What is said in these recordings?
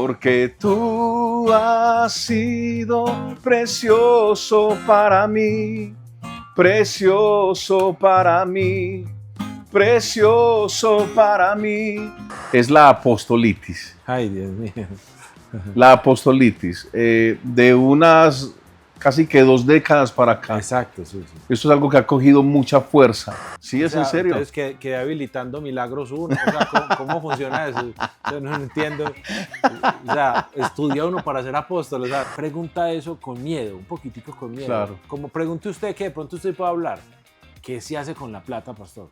porque tú has sido precioso para mí, precioso para mí, precioso para mí. Es la apostolitis. Ay, Dios mío. La apostolitis, de unas casi que 2 décadas para acá. Exacto, sí, sí. Esto es algo que ha cogido mucha fuerza. ¿Sí es O sea, en serio? Entonces quedé habilitando milagros uno. O sea, ¿cómo funciona eso? Yo no entiendo. O sea, estudia uno para ser apóstol. O sea, pregunta eso con miedo, un poquitico con miedo. Claro. Como pregunte usted que de pronto usted puede hablar. ¿Qué se hace con la plata, pastor?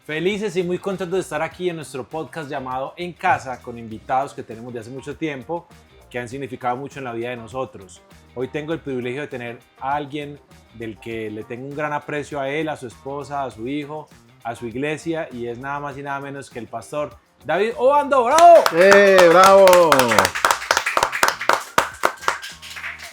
Felices y muy contentos de estar aquí en nuestro podcast llamado En Casa, con invitados que tenemos de hace mucho tiempo, que han significado mucho en la vida de nosotros. Hoy tengo el privilegio de tener a alguien del que le tengo un gran aprecio a él, a su esposa, a su hijo, a su iglesia, y es nada más y nada menos que el pastor David Obando. ¡Bravo! ¡Bravo!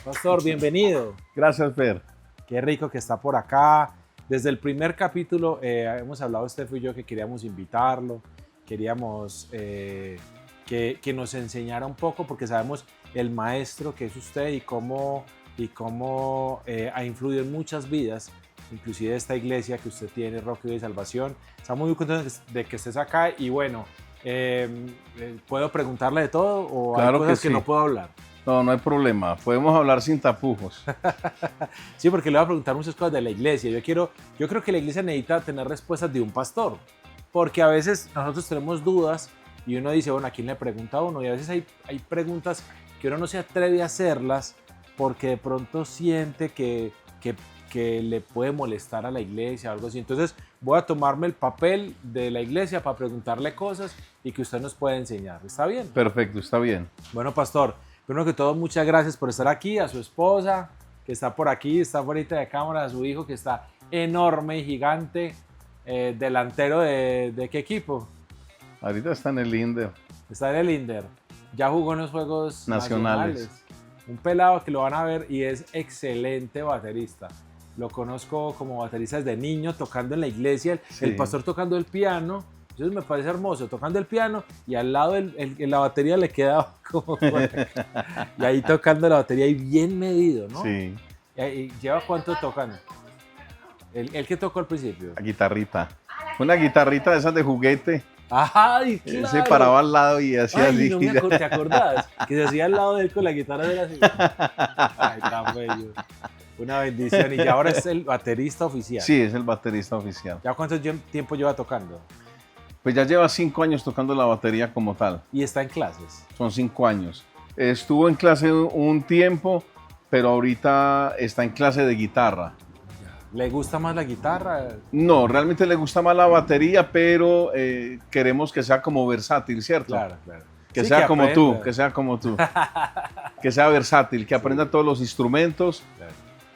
Pastor, bienvenido. Gracias, Fer. Qué rico que está por acá. Desde el primer capítulo hemos hablado, Steph y yo, que queríamos invitarlo, queríamos que nos enseñara un poco, porque sabemos el maestro que es usted y cómo ha influido en muchas vidas, inclusive esta iglesia que usted tiene, Roque de Salvación. Estamos muy contentos de que estés acá y bueno, ¿puedo preguntarle de todo o Claro hay cosas que sí. que no puedo hablar? No, no hay problema. Podemos hablar sin tapujos. Sí, porque le voy a preguntar muchas cosas de la iglesia. Yo creo que la iglesia necesita tener respuestas de un pastor, porque a veces nosotros tenemos dudas y uno dice, bueno, ¿a quién le pregunta a uno? Y a veces hay preguntas que uno no se atreve a hacerlas porque de pronto siente que le puede molestar a la iglesia o algo así. Entonces voy a tomarme el papel de la iglesia para preguntarle cosas y que usted nos pueda enseñar. ¿Está bien? Perfecto, está bien. Bueno, pastor, primero que todo, muchas gracias por estar aquí, a su esposa que está por aquí, está fuera de cámara, a su hijo que está enorme y gigante, delantero de ¿qué equipo? Ahorita está en el Inder. Está en el Inder, ya jugó en los Juegos Nacionales. Nacionales. Un pelado que lo van a ver y es excelente baterista. Lo conozco como baterista desde niño, tocando en la iglesia, Sí. el pastor tocando el piano. Entonces me parece hermoso, tocando el piano y al lado la batería le queda como por acá. Y ahí tocando la batería y bien medido, ¿no? Sí, ¿Y lleva cuánto tocando? ¿El que tocó al principio? la guitarrita. Una guitarrita de esas de juguete. ¡Ay, claro! Se paraba al lado y hacía Ay, así. no ¿te acordás? Que se hacía al lado de él con la guitarra de así. Ay, tan bello. Una bendición. Y ya ahora es el baterista oficial. Sí, es el baterista oficial. ¿Ya cuánto tiempo lleva tocando? Pues ya lleva 5 años tocando la batería como tal. Y está en clases. Son 5 años. Estuvo en clase un tiempo, pero ahorita está en clase de guitarra. ¿Le gusta más la guitarra? No, realmente le gusta más la batería, pero queremos que sea como versátil, ¿cierto? Claro, claro. Que Sí, sea que como aprenda. tú, que sea como tú. Que sea versátil, que aprenda todos los instrumentos, Claro.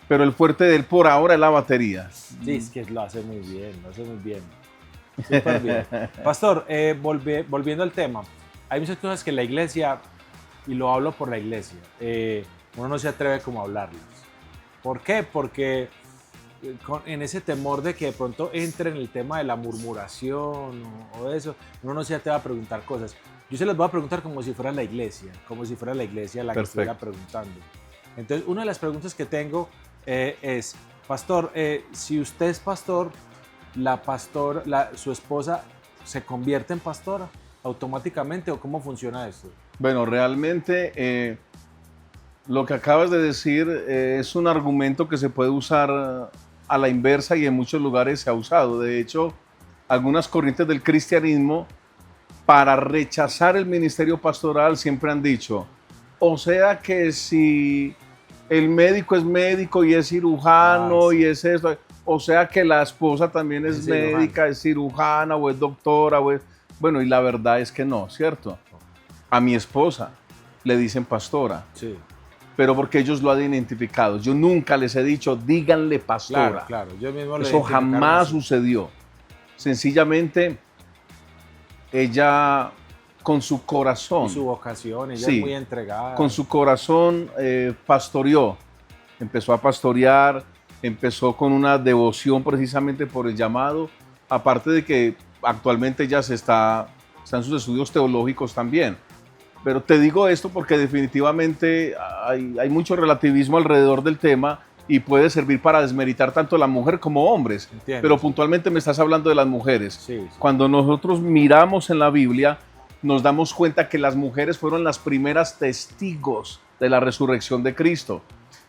pero el fuerte de él por ahora es la batería. Sí, es que lo hace muy bien, lo hace muy bien. Súper bien. Pastor, volviendo al tema, hay muchas cosas que la iglesia, y lo hablo por la iglesia, uno no se atreve como a hablarlas. ¿Por qué? Porque en ese temor de que de pronto entre en el tema de la murmuración o eso, uno no se atreve a preguntar cosas. Yo se las voy a preguntar como si fuera la iglesia la que estuviera preguntando. Entonces, una de las preguntas que tengo es, pastor, si usted es pastor, su esposa se convierte en pastora automáticamente o cómo funciona esto? Bueno, realmente lo que acabas de decir es un argumento que se puede usar a la inversa y en muchos lugares se ha usado. De hecho, algunas corrientes del cristianismo, para rechazar el ministerio pastoral, siempre han dicho, o sea que si el médico es médico y es cirujano sí. y es esto, o sea que la esposa también es cirujana. médica, es cirujana o es doctora. Bueno, y la verdad es que no, ¿cierto? A mi esposa le dicen pastora, Sí, pero porque ellos lo han identificado. Yo nunca les he dicho, díganle pastora. claro, claro. Yo mismo lo Eso identificaron jamás así. sucedió. Sencillamente, ella con su corazón, Y su vocación, ella Sí. es muy entregada. con su corazón pastoreó. Empezó a pastorear, empezó con una devoción precisamente por el llamado. Aparte de que actualmente ella está en sus estudios teológicos también. Pero te digo esto porque definitivamente hay mucho relativismo alrededor del tema y puede servir para desmeritar tanto a la mujer como hombres. Entiendo, Pero sí. puntualmente me estás hablando de las mujeres. Sí, sí. Cuando nosotros miramos en la Biblia, nos damos cuenta que las mujeres fueron las primeras testigos de la resurrección de Cristo.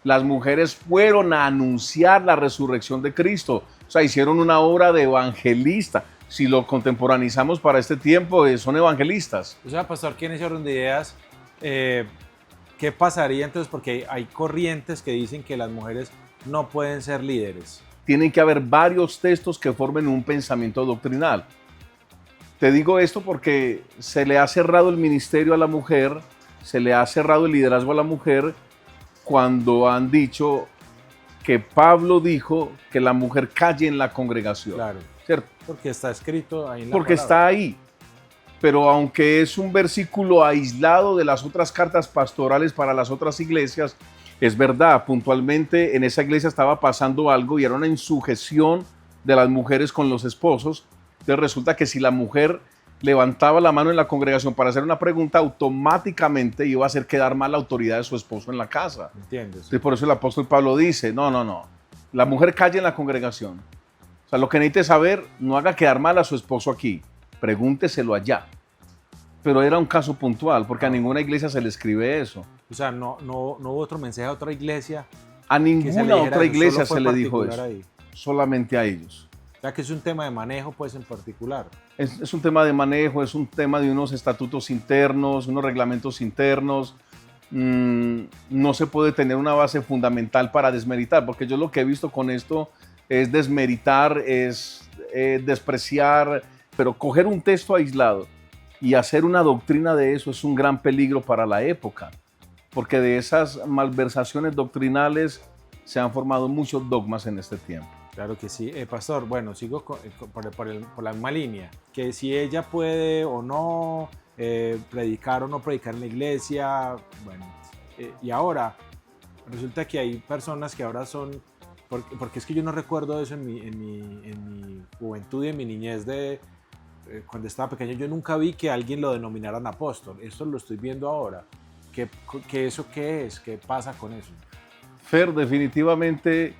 Las mujeres fueron a anunciar la resurrección de Cristo. O sea, hicieron una obra de evangelista. Si lo contemporanizamos para este tiempo, son evangelistas. O sea, pastor, ¿quién ese orden de ideas? ¿Qué pasaría entonces? Porque hay corrientes que dicen que las mujeres no pueden ser líderes. Tienen que haber varios textos que formen un pensamiento doctrinal. Te digo esto porque se le ha cerrado el ministerio a la mujer, se le ha cerrado el liderazgo a la mujer cuando han dicho que Pablo dijo que la mujer calle en la congregación. Claro. ¿Cierto? Porque está escrito ahí en la Porque palabra. está ahí. Pero aunque es un versículo aislado de las otras cartas pastorales para las otras iglesias, es verdad, puntualmente en esa iglesia estaba pasando algo y era una insujeción de las mujeres con los esposos. Entonces resulta que si la mujer levantaba la mano en la congregación para hacer una pregunta, automáticamente iba a hacer quedar mal la autoridad de su esposo en la casa. ¿Entiendes? Entonces por eso el apóstol Pablo dice, no, la mujer calle en la congregación. O sea, lo que necesite saber, no haga quedar mal a su esposo aquí, pregúnteselo allá. Pero era un caso puntual, porque a ninguna iglesia se le escribe eso. O sea, no hubo otro mensaje a otra iglesia. A que se le ninguna dijera otra eso, iglesia solo fue se le dijo particular eso, ahí. solamente a ellos. O sea, que es un tema de manejo, pues, en particular. Es un tema de manejo, es un tema de unos estatutos internos, unos reglamentos internos. No se puede tener una base fundamental para desmeritar, porque yo lo que he visto con esto es desmeritar, es despreciar, pero coger un texto aislado y hacer una doctrina de eso es un gran peligro para la época, porque de esas malversaciones doctrinales se han formado muchos dogmas en este tiempo. Claro que sí. Pastor, bueno, sigo por la misma línea. Que si ella puede o no predicar o no predicar en la iglesia. Bueno, y ahora resulta que hay personas que ahora son... Porque es que yo no recuerdo eso en mi juventud y en mi niñez de cuando estaba pequeño. Yo nunca vi que alguien lo denominaran apóstol. Esto lo estoy viendo ahora. ¿Eso qué es? ¿Qué pasa con eso? Fer, definitivamente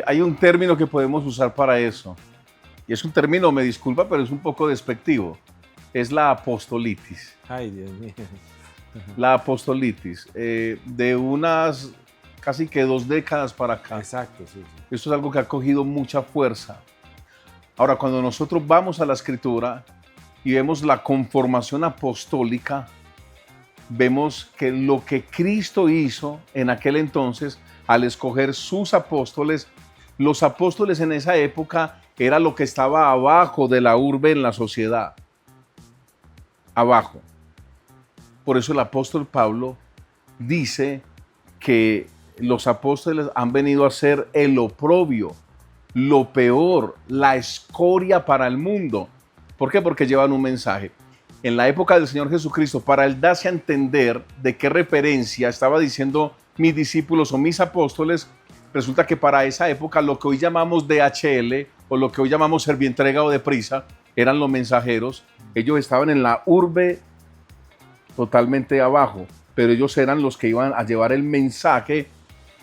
hay un término que podemos usar para eso. Y es un término, me disculpa, pero es un poco despectivo. Es la apostolitis. Ay, Dios mío. La apostolitis. De unas casi que 2 décadas para acá. Exacto, sí, sí. Esto es algo que ha cogido mucha fuerza. Ahora, cuando nosotros vamos a la Escritura y vemos la conformación apostólica, vemos que lo que Cristo hizo en aquel entonces al escoger sus apóstoles, los apóstoles en esa época era lo que estaba abajo de la urbe en la sociedad. Abajo. Por eso el apóstol Pablo dice que los apóstoles han venido a ser el oprobio, lo peor, la escoria para el mundo. ¿Por qué? Porque llevan un mensaje. En la época del Señor Jesucristo, para él darse a entender de qué referencia estaba diciendo mis discípulos o mis apóstoles, resulta que para esa época lo que hoy llamamos DHL o lo que hoy llamamos servientrega o deprisa eran los mensajeros. Ellos estaban en la urbe totalmente abajo, pero ellos eran los que iban a llevar el mensaje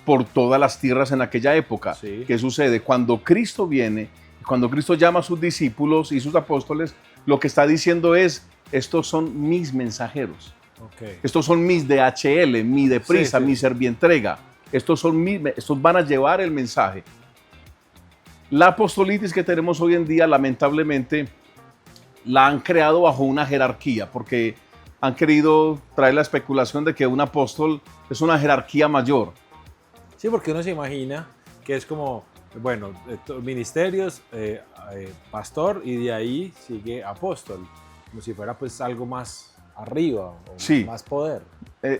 por todas las tierras en aquella época. Sí. ¿Qué sucede? Cuando Cristo viene, cuando Cristo llama a sus discípulos y sus apóstoles, lo que está diciendo es, estos son mis mensajeros. Okay. Estos son mis DHL, mi deprisa, Sí, sí. mi servientrega. Estos van a llevar el mensaje. La apostolitis que tenemos hoy en día, lamentablemente, la han creado bajo una jerarquía, porque han querido traer la especulación de que un apóstol es una jerarquía mayor. Sí, porque uno se imagina que es como, bueno, ministerios, pastor, y de ahí sigue apóstol, como si fuera pues algo más arriba, o Sí. más poder.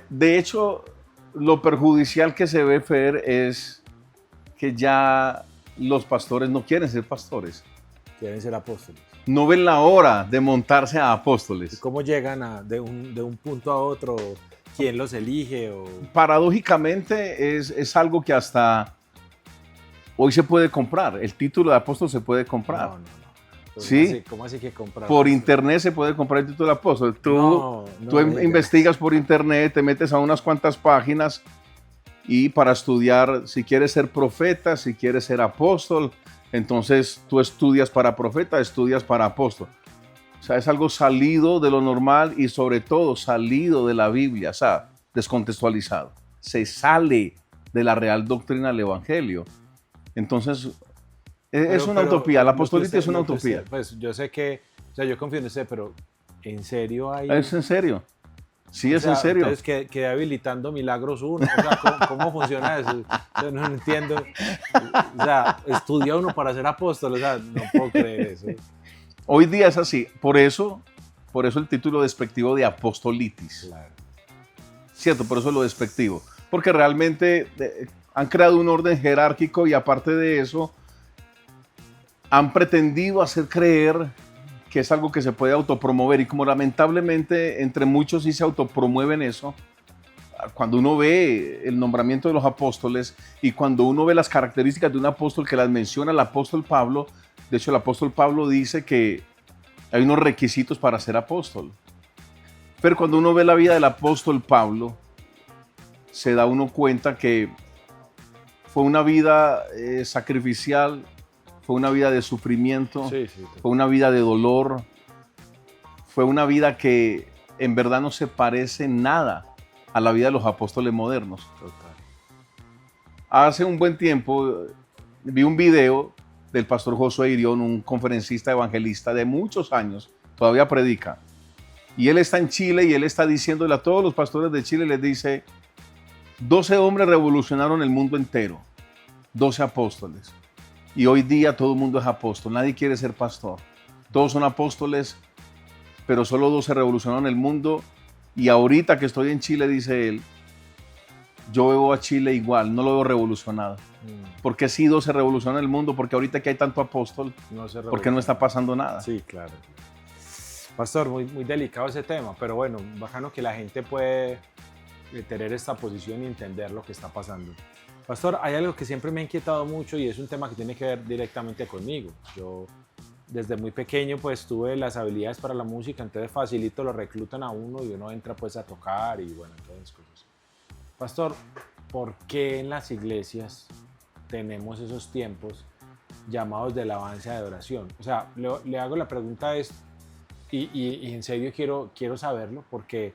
De hecho, lo perjudicial que se ve, Fer, es que ya los pastores no quieren ser pastores. Quieren ser apóstoles. No ven la hora de montarse a ¿Y apóstoles. cómo llegan de un punto a otro? ¿Quién los elige? Paradójicamente es algo que hasta hoy se puede comprar. El título de apóstol se puede comprar. No. Sí, ¿Cómo así que comprar? por internet se puede comprar el título de apóstol. Tú me digas. investigas por internet, te metes a unas cuantas páginas y para estudiar, si quieres ser profeta, si quieres ser apóstol, entonces tú estudias para profeta, estudias para apóstol. O sea, es algo salido de lo normal y sobre todo salido de la Biblia, o sea, descontextualizado. Se sale de la real doctrina del Evangelio. Entonces, es una utopía, la apostolía es una utopía. Pues yo sé que, o sea, yo confío en usted, pero ¿en serio hay? ¿Es en serio? Sí, es en serio. Entonces, que habilitando milagros uno. O sea, ¿cómo funciona eso? Yo no entiendo. O sea, estudia uno para ser apóstol. O sea, no puedo creer eso. Hoy día es así. Por eso el título despectivo de apostolitis. Claro. Cierto, por eso lo despectivo. Porque realmente han creado un orden jerárquico y aparte de eso, han pretendido hacer creer que es algo que se puede autopromover y como lamentablemente entre muchos sí se autopromueven eso, cuando uno ve el nombramiento de los apóstoles y cuando uno ve las características de un apóstol que las menciona el apóstol Pablo, de hecho el apóstol Pablo dice que hay unos requisitos para ser apóstol. Pero cuando uno ve la vida del apóstol Pablo, se da uno cuenta que fue una vida sacrificial, fue una vida de sufrimiento, fue una vida de dolor, fue una vida que en verdad no se parece nada a la vida de los apóstoles modernos. Total. Hace un buen tiempo vi un video del pastor Josué Irión, un conferencista evangelista de muchos años, todavía predica. Y él está en Chile y él está diciéndole a todos los pastores de Chile, les dice, 12 hombres revolucionaron el mundo entero, 12 apóstoles. Y hoy día todo el mundo es apóstol, nadie quiere ser pastor. Todos son apóstoles, pero solo 12 revolucionaron el mundo. Y ahorita que estoy en Chile, dice él, yo veo a Chile igual, no lo veo revolucionado. ¿Por qué sí 12 revolucionan el mundo? Porque ahorita que hay tanto apóstol, porque no está pasando nada. Sí, claro. Pastor, muy, muy delicado ese tema, pero bueno, bacano que la gente puede tener esta posición y entender lo que está pasando. Pastor, hay algo que siempre me ha inquietado mucho y es un tema que tiene que ver directamente conmigo. Yo desde muy pequeño pues tuve las habilidades para la música, entonces facilito lo reclutan a uno y uno entra pues a tocar y bueno, todas esas cosas. Pastor, ¿por qué en las iglesias tenemos esos tiempos llamados de alabanza y adoración? O sea, le hago la pregunta y en serio quiero saberlo porque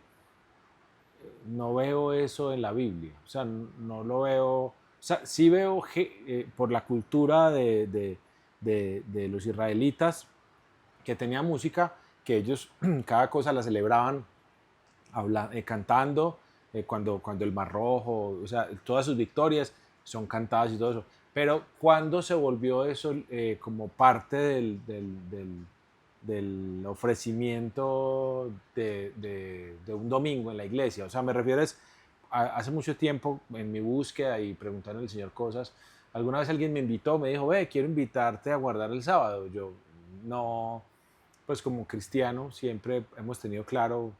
no veo eso en la Biblia. O sea, no lo veo. O sea, sí veo por la cultura de los israelitas que tenían música, que ellos cada cosa la celebraban cantando, cuando el Mar Rojo, o sea, todas sus victorias son cantadas y todo eso. Pero ¿cuándo se volvió eso como parte del ofrecimiento de un domingo en la iglesia? O sea, me refiero hace mucho tiempo en mi búsqueda y preguntarle al Señor cosas, alguna vez alguien me invitó, me dijo, quiero invitarte a guardar el sábado. Yo no, pues como cristiano siempre hemos tenido claro,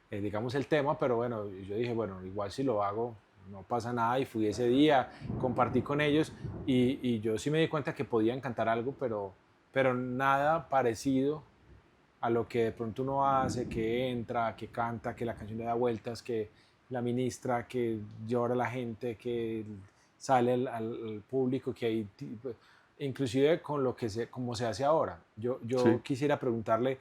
digamos, el tema, pero bueno, yo dije, bueno, igual si lo hago, no pasa nada, y fui ese día, compartí con ellos y yo sí me di cuenta que podían cantar algo, pero nada parecido a lo que de pronto uno hace, que entra, que canta, que la canción le da vueltas, que la ministra, que llora la gente, que sale al público, que hay, inclusive con lo que como se hace ahora. Yo sí quisiera preguntarle,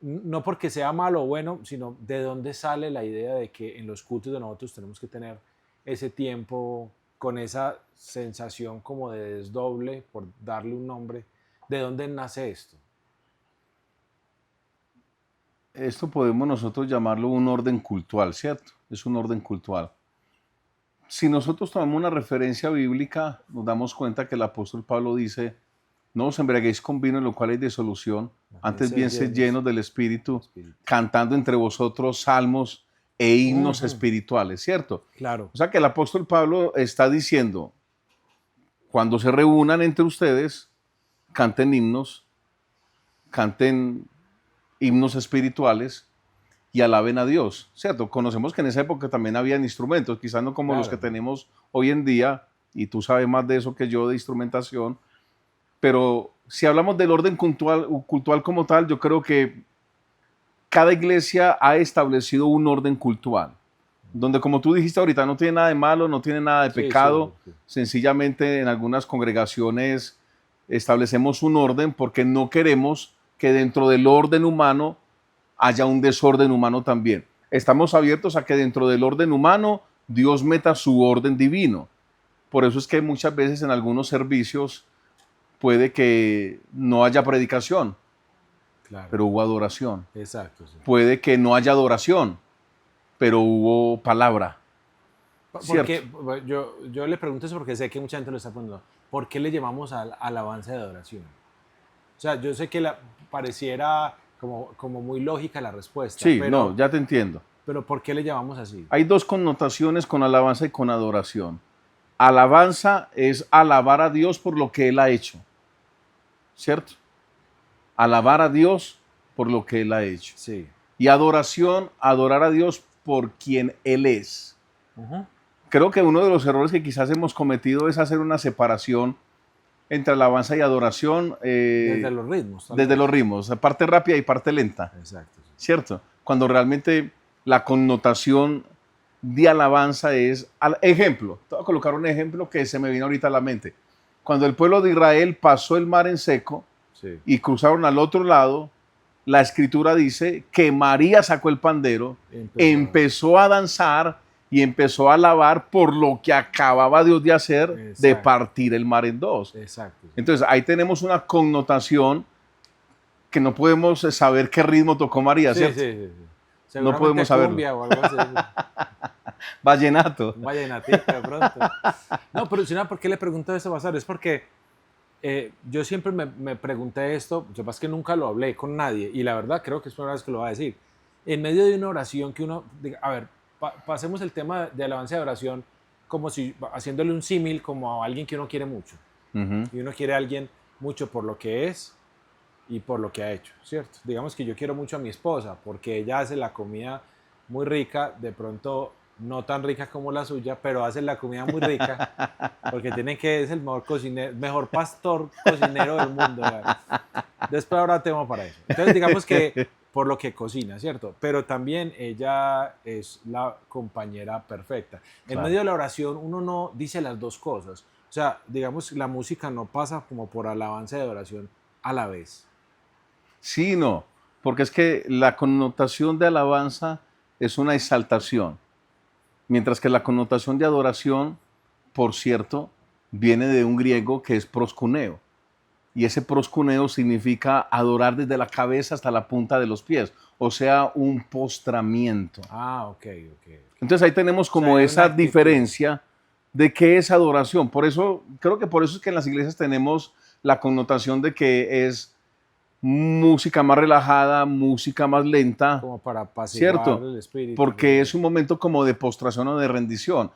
no porque sea malo o bueno, sino de dónde sale la idea de que en los cultos de nosotros tenemos que tener ese tiempo con esa sensación como de desdoble, por darle un nombre. ¿De dónde nace esto? Esto podemos nosotros llamarlo un orden cultural, ¿cierto? Es un orden cultural. Si nosotros tomamos una referencia bíblica, nos damos cuenta que el apóstol Pablo dice, no os embriaguéis con vino en lo cual hay disolución, antes bien sed llenos del Espíritu, cantando entre vosotros salmos e himnos espirituales, ¿cierto? Claro. O sea que el apóstol Pablo está diciendo, cuando se reúnan entre ustedes, canten himnos espirituales y alaben a Dios, ¿cierto? Conocemos que en esa época también habían instrumentos, quizás no como los que tenemos hoy en día, y tú sabes más de eso que yo de instrumentación, Pero si hablamos del orden cultural como tal, yo creo que cada iglesia ha establecido un orden cultural, donde como tú dijiste ahorita, no tiene nada de malo, no tiene nada de Sí, pecado, sí, sí. sencillamente en algunas congregaciones establecemos un orden porque no queremos que dentro del orden humano haya un desorden humano también. Estamos abiertos a que dentro del orden humano Dios meta su orden divino. Por eso es que muchas veces en algunos servicios puede que no haya predicación, Claro. pero hubo adoración. Exacto, sí. Puede que no haya adoración, pero hubo palabra. ¿Cierto? Porque yo le pregunto eso porque sé que mucha gente lo está poniendo. ¿Por qué le llamamos alabanza de adoración? O sea, yo sé que pareciera como muy lógica la respuesta, Sí, pero, no, ya te entiendo. pero ¿por qué le llamamos así? Hay dos connotaciones con alabanza y con adoración. Alabanza es alabar a Dios por lo que Él ha hecho, ¿cierto? Alabar a Dios por lo que Él ha hecho. Sí. Y adoración, adorar a Dios por quien Él es. Ujú. Creo que uno de los errores que quizás hemos cometido es hacer una separación entre alabanza y adoración. Desde los ritmos. tal Desde vez. los ritmos, parte rápida y parte lenta, Exacto. Sí. ¿cierto? Cuando realmente la connotación de alabanza es, ejemplo, te voy a colocar un ejemplo que se me vino ahorita a la mente. Cuando el pueblo de Israel pasó el mar en seco Sí. y cruzaron al otro lado, la escritura dice que María sacó el pandero, empezó a danzar y empezó a alabar por lo que acababa Dios de hacer, de Exacto. partir el mar en dos. Exacto. Entonces ahí tenemos una connotación que no podemos saber qué ritmo tocó María, Sí, ¿cierto? sí, sí, sí. No Seguramente podemos saberlo. cumbia o algo así. Vallenato. Un vallenatito de pronto. No, pero si no, ¿por qué le pregunto eso, Basar? Es porque yo siempre me pregunté esto, yo es que nunca lo hablé con nadie y la verdad creo que es la primera vez que lo va a decir. En medio de una oración que uno, diga, a ver, pasemos el tema de alabanza y oración como si haciéndole un símil como a alguien que uno quiere mucho. Ujú. Y uno quiere a alguien mucho por lo que es y por lo que ha hecho, ¿cierto? Digamos que yo quiero mucho a mi esposa porque ella hace la comida muy rica, de pronto no tan rica como la suya, pero hace la comida muy rica porque tiene que es el mejor cocinero, mejor pastor cocinero del mundo. ¿Verdad? Después habrá tema para eso. Entonces digamos que por lo que cocina, ¿cierto? Pero también ella es la compañera perfecta. En Claro. medio de la oración uno no dice las dos cosas. O sea, digamos, la música no pasa como por alabanza y adoración a la vez. Sí, no, porque es que la connotación de alabanza es una exaltación, mientras que la connotación de adoración, por cierto, viene de un griego que es proscuneo. Y ese proscuneo significa adorar desde la cabeza hasta la punta de los pies, o sea, un postramiento. Ah, ok. Entonces ahí tenemos como O sea, hay esa una actitud. diferencia de qué es adoración. Por eso, creo que por eso es que en las iglesias tenemos la connotación de que es música más relajada, música más lenta, Como para apaciguar ¿cierto? el espíritu. Porque es un momento como de postración o de rendición.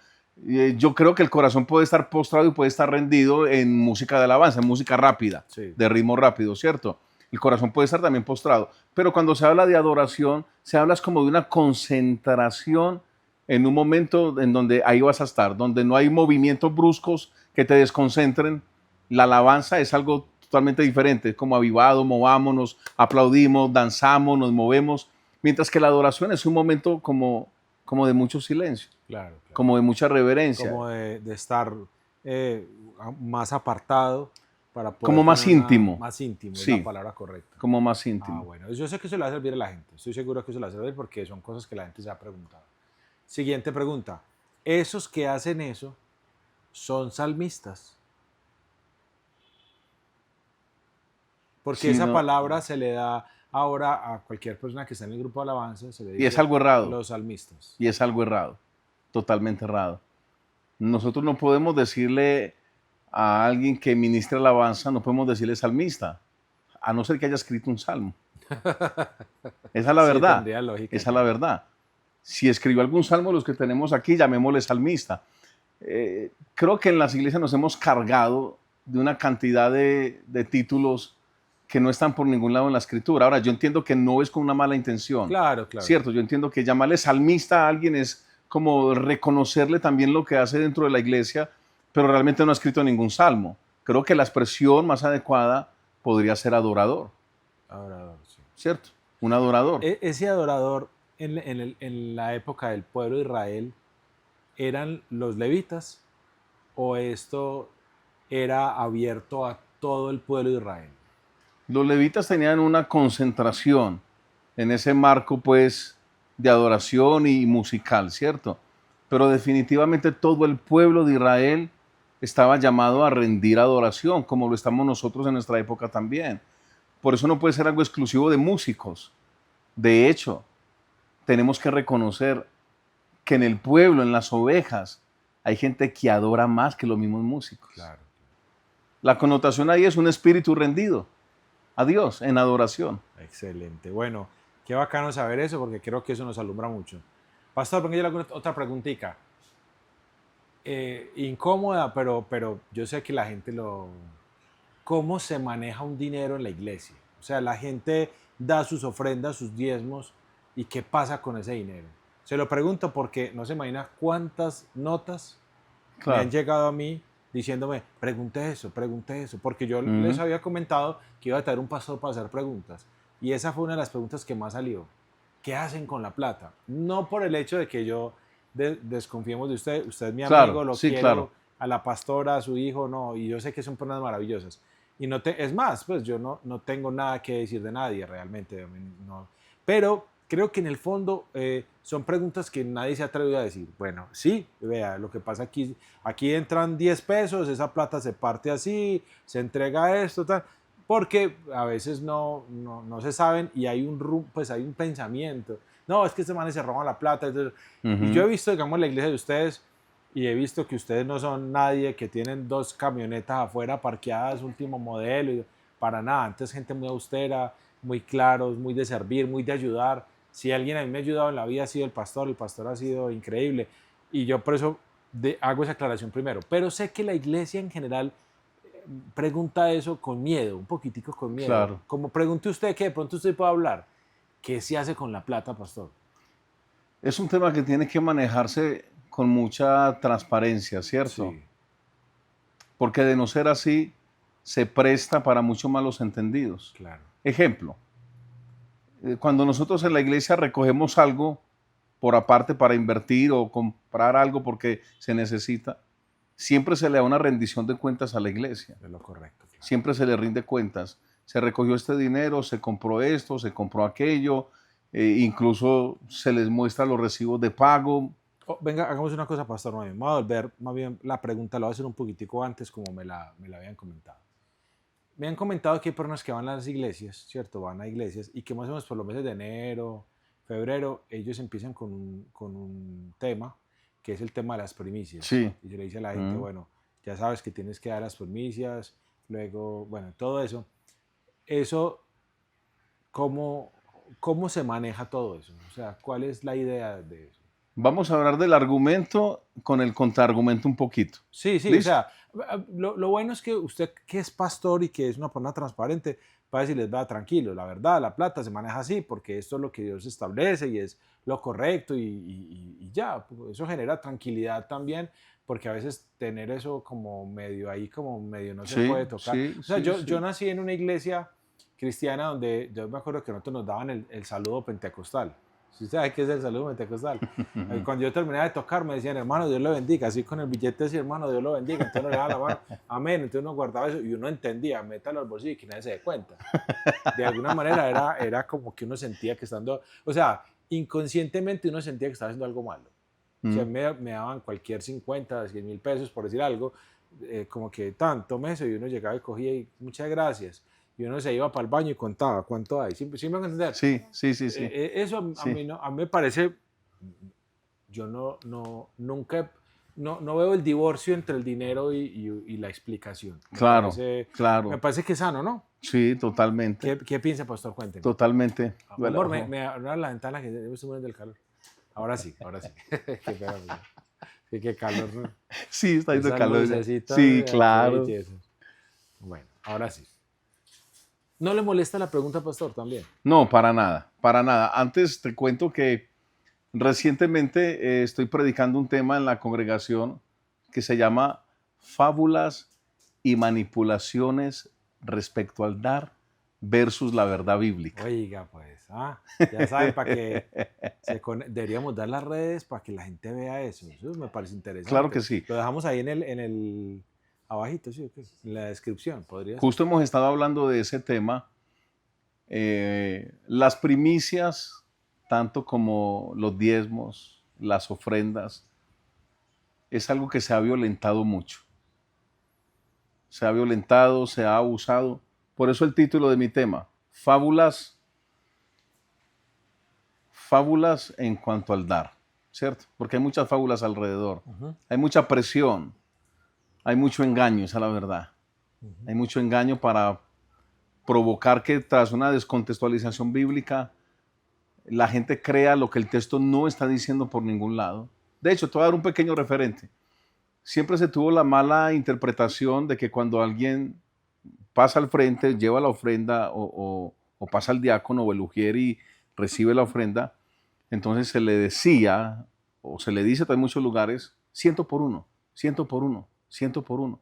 Yo creo que el corazón puede estar postrado y puede estar rendido en música de alabanza, en música rápida, Sí. de ritmo rápido, ¿cierto? El corazón puede estar también postrado. Pero cuando se habla de adoración, se habla como de una concentración en un momento en donde ahí vas a estar, donde no hay movimientos bruscos que te desconcentren. La alabanza es algo totalmente diferente, como avivado, movámonos, aplaudimos, danzamos, nos movemos, mientras que la adoración es un momento como de mucho silencio, Claro. como de mucha reverencia, Como de estar más apartado para poder como más tener íntimo. más íntimo, Sí. es la palabra correcta. como más íntimo. Ah, bueno, yo sé que eso le va a servir a la gente. Estoy seguro que eso le va a servir porque son cosas que la gente se ha preguntado. Siguiente pregunta. ¿Esos que hacen eso son salmistas? Porque Sí, esa no. palabra se le da ahora a cualquier persona que está en el grupo de alabanza, se le dice Y es algo errado. los salmistas. Y es algo errado, totalmente errado. Nosotros no podemos decirle a alguien que ministre alabanza, no podemos decirle salmista, a no ser que haya escrito un salmo. Esa es la Sí, verdad. tendría lógica. Esa es la verdad. Si escribió algún salmo, los que tenemos aquí, llamémosle salmista. Creo que en las iglesias nos hemos cargado de una cantidad de títulos que no están por ningún lado en la escritura. Ahora, yo entiendo que no es con una mala intención. Claro. Cierto, yo entiendo que llamarle salmista a alguien es como reconocerle también lo que hace dentro de la iglesia, pero realmente no ha escrito ningún salmo. Creo que la expresión más adecuada podría ser adorador, Adorador, sí. ¿cierto? Un adorador. Ese adorador en la época del pueblo de Israel, ¿eran los levitas o esto era abierto a todo el pueblo de Israel? Los levitas tenían una concentración en ese marco, pues, de adoración y musical, ¿cierto? Pero definitivamente todo el pueblo de Israel estaba llamado a rendir adoración, como lo estamos nosotros en nuestra época también. Por eso no puede ser algo exclusivo de músicos. De hecho, tenemos que reconocer que en el pueblo, en las ovejas, hay gente que adora más que los mismos músicos. Claro. La connotación ahí es un espíritu rendido a Dios en adoración. Excelente. Bueno, qué bacano saber eso porque creo que eso nos alumbra mucho. Pastor, venga, yo le hago otra preguntita. Incómoda, pero yo sé que la gente lo... ¿Cómo se maneja un dinero en la iglesia? O sea, la gente da sus ofrendas, sus diezmos, ¿y qué pasa con ese dinero? Se lo pregunto porque no se imagina cuántas notas me han llegado a mí diciéndome, pregunte eso, porque yo les había comentado que iba a traer un pastor para hacer preguntas. Y esa fue una de las preguntas que más salió. ¿Qué hacen con la plata? No por el hecho de que yo desconfiemos de usted, usted es mi amigo, lo quiero, a la pastora, a su hijo, no, y yo sé que son personas maravillosas. Y es más, pues yo no tengo nada que decir de nadie realmente, no. Pero creo que en el fondo son preguntas que nadie se ha atrevido a decir. Bueno, sí, vea, lo que pasa aquí entran 10 pesos, esa plata se parte así, se entrega esto, tal, porque a veces no se saben y hay hay un pensamiento. No, es que estos manes se roban la plata. Entonces, y yo he visto, digamos, la iglesia de ustedes y he visto que ustedes no son nadie, que tienen 2 camionetas afuera parqueadas, último modelo, y para nada. Antes gente muy austera, muy claros, muy de servir, muy de ayudar. Si alguien a mí me ha ayudado en la vida ha sido el pastor ha sido increíble. Y yo por eso hago esa aclaración primero. Pero sé que la iglesia en general pregunta eso con miedo, un poquitico con miedo. Claro. Como pregunte usted que de pronto usted puede hablar. ¿Qué se hace con la plata, pastor? Es un tema que tiene que manejarse con mucha transparencia, ¿cierto? Sí. Porque de no ser así, se presta para muchos malos entendidos. Claro. Ejemplo, cuando nosotros en la iglesia recogemos algo por aparte para invertir o comprar algo porque se necesita, siempre se le da una rendición de cuentas a la iglesia. Es lo correcto. Claro. Siempre se le rinde cuentas. Se recogió este dinero, se compró esto, se compró aquello, incluso se les muestra los recibos de pago. Venga, hagamos una cosa, pastor. Vamos a volver, más bien la pregunta la voy a hacer un poquitico antes, como me la habían comentado. Me han comentado que hay personas que van a las iglesias, ¿cierto? Van a iglesias y que más o menos por los meses de enero, febrero, ellos empiezan con un tema, que es el tema de las primicias. Sí. Y yo le dice a la gente, bueno, ya sabes que tienes que dar las primicias, luego, bueno, todo eso. Eso, ¿cómo se maneja todo eso? O sea, ¿cuál es la idea de eso? Vamos a hablar del argumento con el contraargumento un poquito. Sí, ¿Listo? o sea, lo bueno es que usted que es pastor y que es una persona transparente, va a decirles, vea, tranquilo, la verdad, la plata se maneja así porque esto es lo que Dios establece y es lo correcto y ya, eso genera tranquilidad también, porque a veces tener eso como medio ahí, como medio no se puede tocar. O sea, yo nací en una iglesia cristiana donde yo me acuerdo que nosotros nos daban el saludo pentecostal. ¿Sí sabe qué es el saludo pentecostal? Cuando yo terminaba de tocar me decían, hermano, Dios lo bendiga, así con el billete así, hermano, Dios lo bendiga, entonces uno le daba la mano, amén, entonces uno guardaba eso y uno entendía, métalo al bolsillo y que nadie se dé cuenta. De alguna manera era como que uno sentía que estando, o sea, inconscientemente uno sentía que estaba haciendo algo malo. O sea, me daban cualquier 50, 100 mil pesos por decir algo, como que tome eso y uno llegaba y cogía y muchas gracias. Y uno se iba para el baño y contaba cuánto hay. ¿Sí me van a entender? Sí. Eso a mí me parece, yo nunca, no veo el divorcio entre el dinero y la explicación. Claro. Me parece que es sano, ¿no? Sí, totalmente. ¿Qué piensa, pastor? Cuénteme. Totalmente. Amor, me abre la ventana que me estoy muriendo del calor. Ahora sí. Qué calor, ¿no? Sí, está yendo calor. Lucecita, Sí, claro. Bueno, ahora sí. ¿No le molesta la pregunta, pastor, también? No, para nada, para nada. Antes te cuento que recientemente estoy predicando un tema en la congregación que se llama Fábulas y manipulaciones respecto al dar versus la verdad bíblica. Oiga, pues, ya saben, para que deberíamos dar las redes para que la gente vea eso. Eso me parece interesante. Claro que sí. Lo dejamos ahí en el abajito, ¿sí? En la descripción, podría ser. Justo hemos estado hablando de ese tema. Las primicias, tanto como los diezmos, las ofrendas, es algo que se ha violentado mucho. Se ha violentado, se ha abusado. Por eso el título de mi tema, fábulas en cuanto al dar, ¿cierto? Porque hay muchas fábulas alrededor. Hay mucha presión, hay mucho engaño, esa es la verdad. Hay mucho engaño para provocar que tras una descontextualización bíblica la gente crea lo que el texto no está diciendo por ningún lado. De hecho, te voy a dar un pequeño referente. Siempre se tuvo la mala interpretación de que cuando alguien pasa al frente, lleva la ofrenda o pasa al diácono o el ujier y recibe la ofrenda, entonces se le decía, o se le dice en muchos lugares, 100 por 1, 100 por 1, 100 por 1.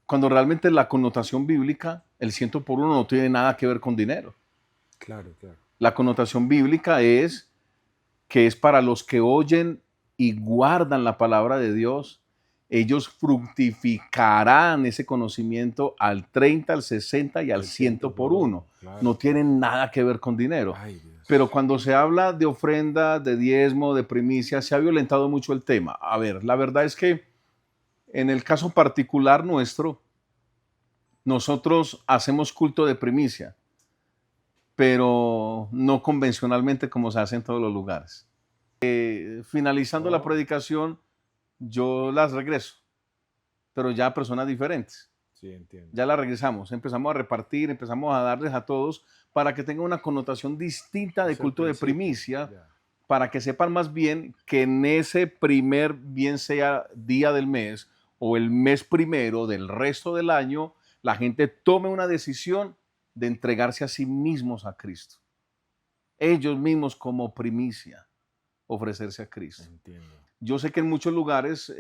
Cuando realmente la connotación bíblica, el 100 por 1 no tiene nada que ver con dinero. Claro, claro. La connotación bíblica es que es para los que oyen y guardan la palabra de Dios. Ellos fructificarán ese conocimiento al 30, al 60 y al 100 por 1. Claro. No tienen nada que ver con dinero. Ay, pero cuando se habla de ofrenda, de diezmo, de primicia, se ha violentado mucho el tema. A ver, la verdad es que en el caso particular nuestro, nosotros hacemos culto de primicia, pero no convencionalmente como se hace en todos los lugares. Finalizando la predicación, yo las regreso, pero ya a personas diferentes. Sí, entiendo. Ya las regresamos, empezamos a repartir, empezamos a darles a todos para que tengan una connotación distinta de culto de primicia, para que sepan más bien que en ese primer, bien sea día del mes o el mes primero del resto del año, la gente tome una decisión de entregarse a sí mismos a Cristo. Ellos mismos como primicia, ofrecerse a Cristo. Entiendo. Yo sé que en muchos lugares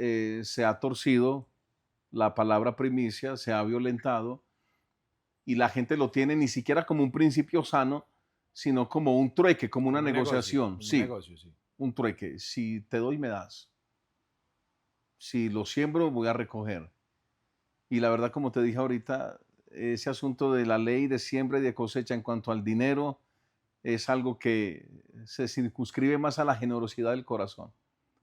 se ha torcido la palabra primicia, se ha violentado y la gente lo tiene ni siquiera como un principio sano, sino como un trueque, como una negociación. Un negocio, sí. Un trueque. Si te doy, me das. Si lo siembro, voy a recoger. Y la verdad, como te dije ahorita, ese asunto de la ley de siembra y de cosecha en cuanto al dinero es algo que se circunscribe más a la generosidad del corazón.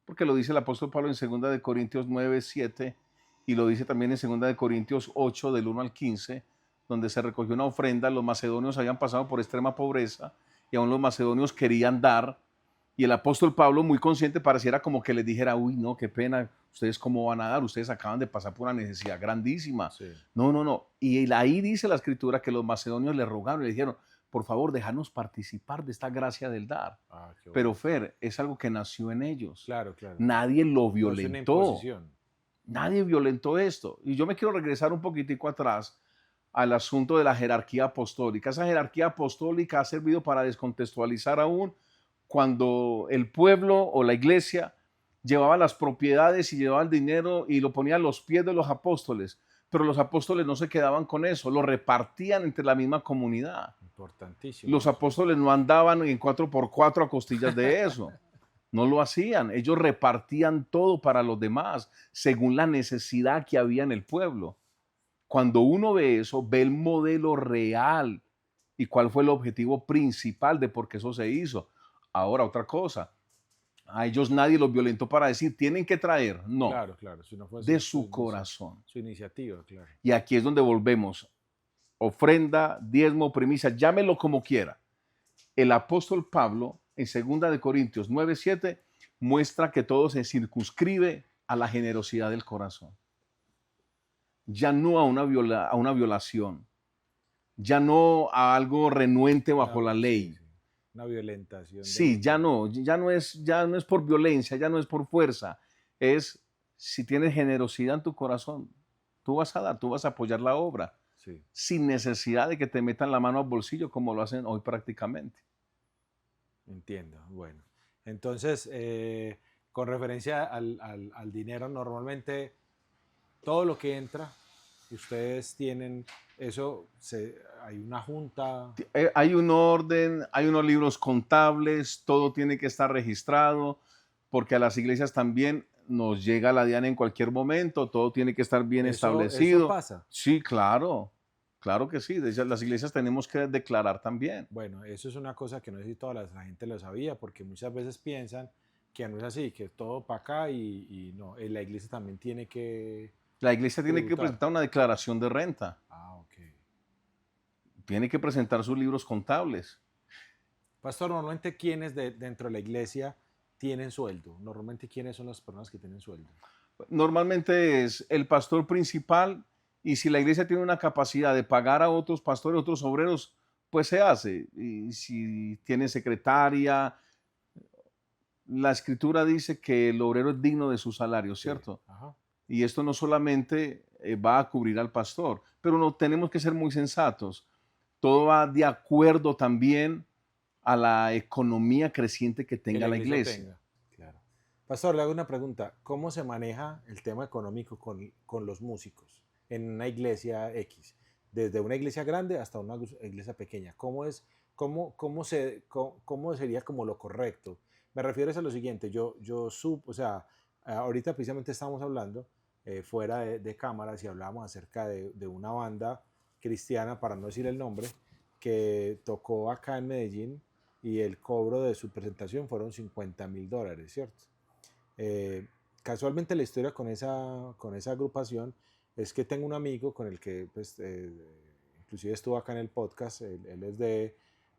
Porque lo dice el apóstol Pablo en 2 de Corintios 9, 7 y lo dice también en 2 de Corintios 8, del 1 al 15, donde se recogió una ofrenda. Los macedonios habían pasado por extrema pobreza y aún los macedonios querían dar. Y el apóstol Pablo, muy consciente, pareciera como que les dijera, uy, no, qué pena, ustedes cómo van a dar, ustedes acaban de pasar por una necesidad grandísima. Sí. No. Y ahí dice la escritura que los macedonios le rogaron y le dijeron, por favor, déjanos participar de esta gracia del dar. Bueno. Pero Fer, es algo que nació en ellos. Claro. Nadie lo violentó. No es una imposición. Nadie violentó esto. Y yo me quiero regresar un poquitico atrás al asunto de la jerarquía apostólica. Esa jerarquía apostólica ha servido para descontextualizar aún cuando el pueblo o la iglesia llevaba las propiedades y llevaba el dinero y lo ponía a los pies de los apóstoles. Pero los apóstoles no se quedaban con eso, lo repartían entre la misma comunidad. Importantísimo. Los apóstoles no andaban en 4x4 a costillas de eso. No lo hacían. Ellos repartían todo para los demás según la necesidad que había en el pueblo. Cuando uno ve eso, ve el modelo real y cuál fue el objetivo principal de por qué eso se hizo. Ahora, otra cosa. A ellos nadie los violentó para decir, tienen que traer. No. Claro. Si no fuese de su corazón. Su iniciativa, claro. Y aquí es donde volvemos. Ofrenda, diezmo, primicia, llámelo como quiera. El apóstol Pablo, en 2 de Corintios 9, 7, muestra que todo se circunscribe a la generosidad del corazón. Ya no a una violación. Ya no a algo renuente bajo la ley. Sí. Una violentación. Sí, ya no es por violencia, ya no es por fuerza. Es si tienes generosidad en tu corazón, tú vas a dar, tú vas a apoyar la obra. Sí. Sin necesidad de que te metan la mano al bolsillo como lo hacen hoy prácticamente. Entiendo, bueno. Entonces, con referencia al dinero, normalmente todo lo que entra ustedes tienen eso, hay una junta. Hay un orden, hay unos libros contables, todo tiene que estar registrado, porque a las iglesias también nos llega la DIAN en cualquier momento, todo tiene que estar bien Eso establecido. pasa. Sí, claro, claro que sí. De hecho, las iglesias tenemos que declarar también. Bueno, eso es una cosa que no sé si toda la gente lo sabía, porque muchas veces piensan que no es así, que todo para acá y no, la iglesia también tiene que La iglesia tiene que tributar. presentar una declaración de renta, Ah, ok. tiene que presentar sus libros contables. Pastor, normalmente ¿quiénes dentro de la iglesia tienen sueldo? Normalmente ¿quiénes son las personas que tienen sueldo? Normalmente es el pastor principal, y si la iglesia tiene una capacidad de pagar a otros pastores, otros obreros, pues se hace. Y si tiene secretaria, la escritura dice que el obrero es digno de su salario, Sí. ¿cierto? Ajá. Y esto no solamente va a cubrir al pastor, pero no tenemos que ser muy sensatos. Todo va de acuerdo también a la economía creciente que Que tenga la la iglesia iglesia. tenga. Claro. Pastor, le hago una pregunta. ¿Cómo se maneja el tema económico con los músicos en una iglesia X? Desde una iglesia grande hasta una iglesia pequeña. ¿Cómo sería como lo correcto? Me refiero a lo siguiente. O sea, ahorita precisamente estábamos hablando fuera de cámaras y hablábamos acerca de una banda cristiana, para no decir el nombre, que tocó acá en Medellín y el cobro de su presentación fueron $50,000, ¿cierto? Eh, Casualmente la historia con esa agrupación es que tengo un amigo con el que pues, inclusive estuvo acá en el podcast, él es